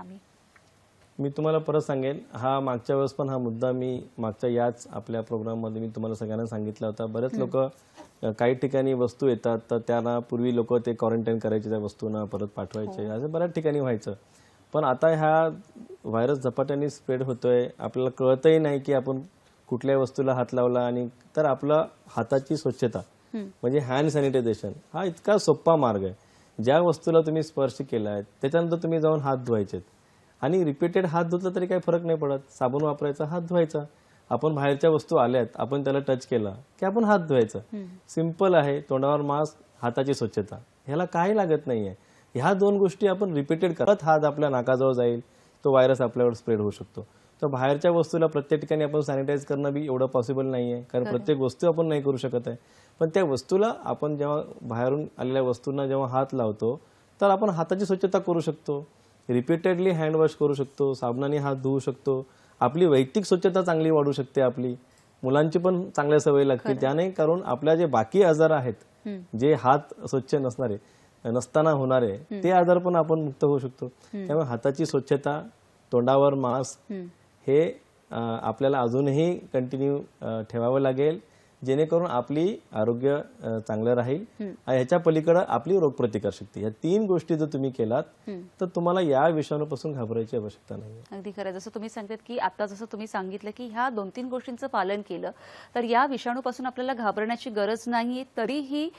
मी तुम्हाला परत सांगेन, हा मागच्या वेळेस पण हा मुद्दा मी मागच्या याच आपल्या प्रोग्राममध्ये मी तुम्हाला सगळ्यांना सांगितला होता. बरेच लोक काही ठिकाणी वस्तू येतात तर त्यांना पूर्वी लोक ते क्वारंटाईन करायचे, त्या वस्तूंना परत पाठवायचे, असं बऱ्याच ठिकाणी व्हायचं. पण आता ह्या व्हायरस झपाट्याने स्प्रेड होतोय, आपल्याला कळतही नाही की आपण कुठल्या वस्तूला हात लावला, आणि तर आपला हाताची स्वच्छता म्हणजे हँड सॅनिटायझेशन हा इतका सोपा मार्ग आहे. ज्या वस्तूला तुम्ही स्पर्श केलाय त्याच्यानंतर तुम्ही जाऊन हात धुवायचे, आणि रिपीटेड हात धुतला तरी काही फरक नाही पडत. साबण वापरायचा, हात धुवायचा. आपण बाहेरच्या वस्तू आल्यात, आपण त्याला टच केला की आपण हात धुवायचा. सिंपल आहे. तोंडावर मास्क, हाताची स्वच्छता, ह्याला काही लागत नाहीये. ह्या 2 गोष्टी आपण रिपीटेड करत हात आपल्या नाकाजवळ जाईल, तो व्हायरस आपल्यावर स्प्रेड होऊ शकतो. तर बाहेरच्या वस्तूला प्रत्येक ठिकाणी आपण सॅनिटाईज करणं बी एवढं पॉसिबल नाहीये, कारण प्रत्येक वस्तू आपण नाही करू शकत आहे. पण त्या वस्तूला आपण जेव्हा बाहेरून आलेल्या वस्तूंना जेव्हा हात लावतो तर आपण हाताची स्वच्छता करू शकतो, रिपीटेडली हँडवॉश करू शकतो, साबणाने हात धुवू शकतो. आपली वैयक्तिक स्वच्छता चांगली वाढू शकते. आपली मुलांची पण चांगल्या सवय लागते, त्याने करून आपल्या जे बाकी आजार आहेत, जे हात स्वच्छ नसताना होणारे ते आजार पण आपण मुक्त होऊ शकतो. त्यामुळे हाताची स्वच्छता, तोंडावर मास्क हे आपल्याला अजूनही कंटिन्यू ठेवावं लागेल, जेणेकरून आपली आरोग्य चांगलं राहील. ह्याच्या पलीकडे आपली रोगप्रतिकार शक्ती, या 3 गोष्टी जर तुम्ही केलात तर तुम्हाला या विषाणूपासून घाबरायची आवश्यकता नाही. अगदी खरं. जसं तुम्ही सांगतात की आता जसं तुम्ही सांगितलं की ह्या 2-3 गोष्टींचं पालन केलं तर या विषाणूपासून आपल्याला घाबरण्याची गरज नाही. तरीही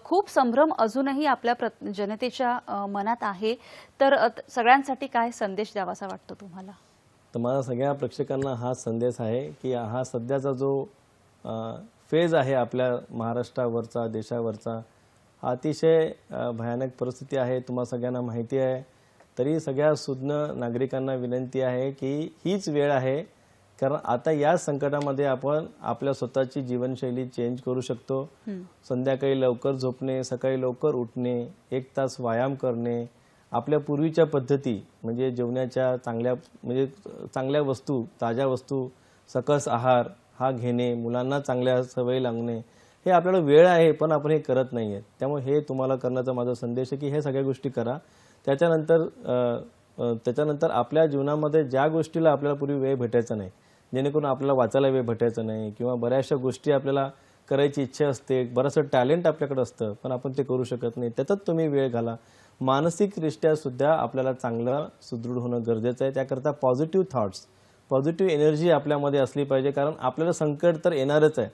खूप संभ्रम अजूनही आपल्या जनतेच्या मनात आहे. तर सगळ्यांसाठी काय संदेश द्यावासा वाटतो तुम्हाला? तर माझा सगळ्या प्रेक्षकांना हा संदेश आहे की हा सध्याचा जो फेज आहे आपल्या महाराष्ट्रावरचा, देशावरचा, हा अतिशय भयानक परिस्थिती आहे. तुम्हाला सगळ्यांना माहिती आहे. तरी सगळ्या सुज्ञ नागरिकांना विनंती आहे की हीच वेळ आहे, कारण आता या संकटामध्ये आपण आपल्या स्वतःची जीवनशैली चेंज करू शकतो. संध्याकाळी लवकर झोपणे, सकाळी लवकर उठणे, 1 तास व्यायाम करणे, आपल्या पूर्वीच्या पद्धती म्हणजे जेवणाच्या चांगल्या वस्तू, ताज्या वस्तू, सकस आहार हा घेणे, मुलांना चांगल्या सवयी लागणे, हे आपल्याला वेळ आहे पण आपण हे करत नाहीये. त्यामुळे हे तुम्हाला करण्याचा माझा संदेश आहे की हे सगळ्या गोष्टी करा. त्याच्यानंतर आपल्या जीवनामध्ये ज्या गोष्टीला आपल्याला पूर्वी वेळ भेटायचा नाही, जेणेकरून आपल्याला वाचायला वेळ भेटायचा नाही, किंवा बऱ्याचशा गोष्टी आपल्याला करायची इच्छा असते, बरंचसं टॅलेंट आपल्याकडे असतं पण आपण ते करू शकत नाही, त्याच्यात तुम्ही वेळ घाला. मानसिकदृष्ट्या सुद्धा आपल्याला चांगलं सुदृढ होणं गरजेचं आहे. त्याकरता पॉझिटिव्ह थॉट्स, पॉझिटिव्ह एनर्जी आपल्यामध्ये असली पाहिजे, कारण आपल्याला संकट तर येणारच आहे.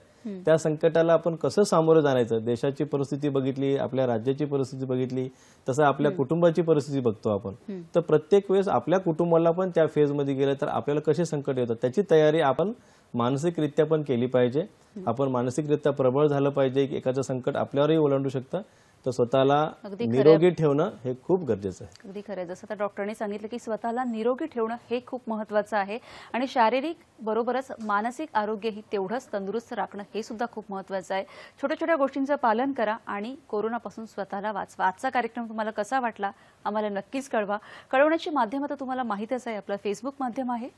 त्या संकटाला आपण कसं सामोरं जाण्याचं, देशाची परिस्थिती बघितली, आपल्या राज्याची परिस्थिती बघितली, तसं आपल्या कुटुंबाची परिस्थिती बघतो आपण. तर प्रत्येक वेळेस आपल्या कुटुंबाला पण त्या फेजमध्ये गेलं तर आपल्याला कसे संकट येतात त्याची तयारी आपण मानसिकरित्या पण केली पाहिजे. आपण मानसिकरित्या प्रबळ झालं पाहिजे की एखादं संकट आपल्यावरही ओलांडू शकतं. तर स्वतःला निरोगी ठेवणं हे खूप गरजेचं आहे. अगदी खरं. जसं आता डॉक्टरांनी सांगितलं की स्वतःला निरोगी ठेवणं हे खूप महत्त्वाचं आहे, आणि शारीरिक बरोबरच मानसिक आरोग्यही तेवढंच तंदुरुस्त राखणं हे सुद्धा खूप महत्त्वाचं आहे. छोट्या छोट्या गोष्टींचं पालन करा आणि कोरोनापासून स्वतःला वाचवा. आजचा कार्यक्रम तुम्हाला कसा वाटला आम्हाला नक्कीच कळवा. कळवण्याची माध्यमं तर तुम्हाला माहीतच आहे. आपलं फेसबुक माध्यम आहे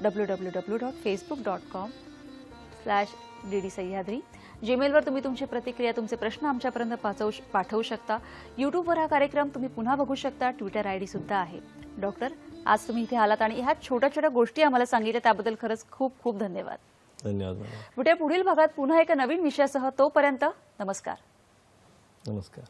www.facebook.com/DD सह्याद्री. जीमेलवर तुम्ही तुमची प्रतिक्रिया, तुमचे प्रश्न आमच्यापर्यंत पाठवू शकता. यूट्यूबवर हा कार्यक्रम तुम्ही पुन्हा बघू शकता. ट्विटर ID सुद्धा आहे. डॉक्टर, आज तुम्ही इथे आलात आणि ह्या छोट्या छोट्या गोष्टी आम्हाला सांगितल्या त्याबद्दल खरंच खूप खूप धन्यवाद. धन्यवाद. भेटूया पुढील भागात पुन्हा एका नवीन विषयासह. तोपर्यंत नमस्कार. नमस्कार.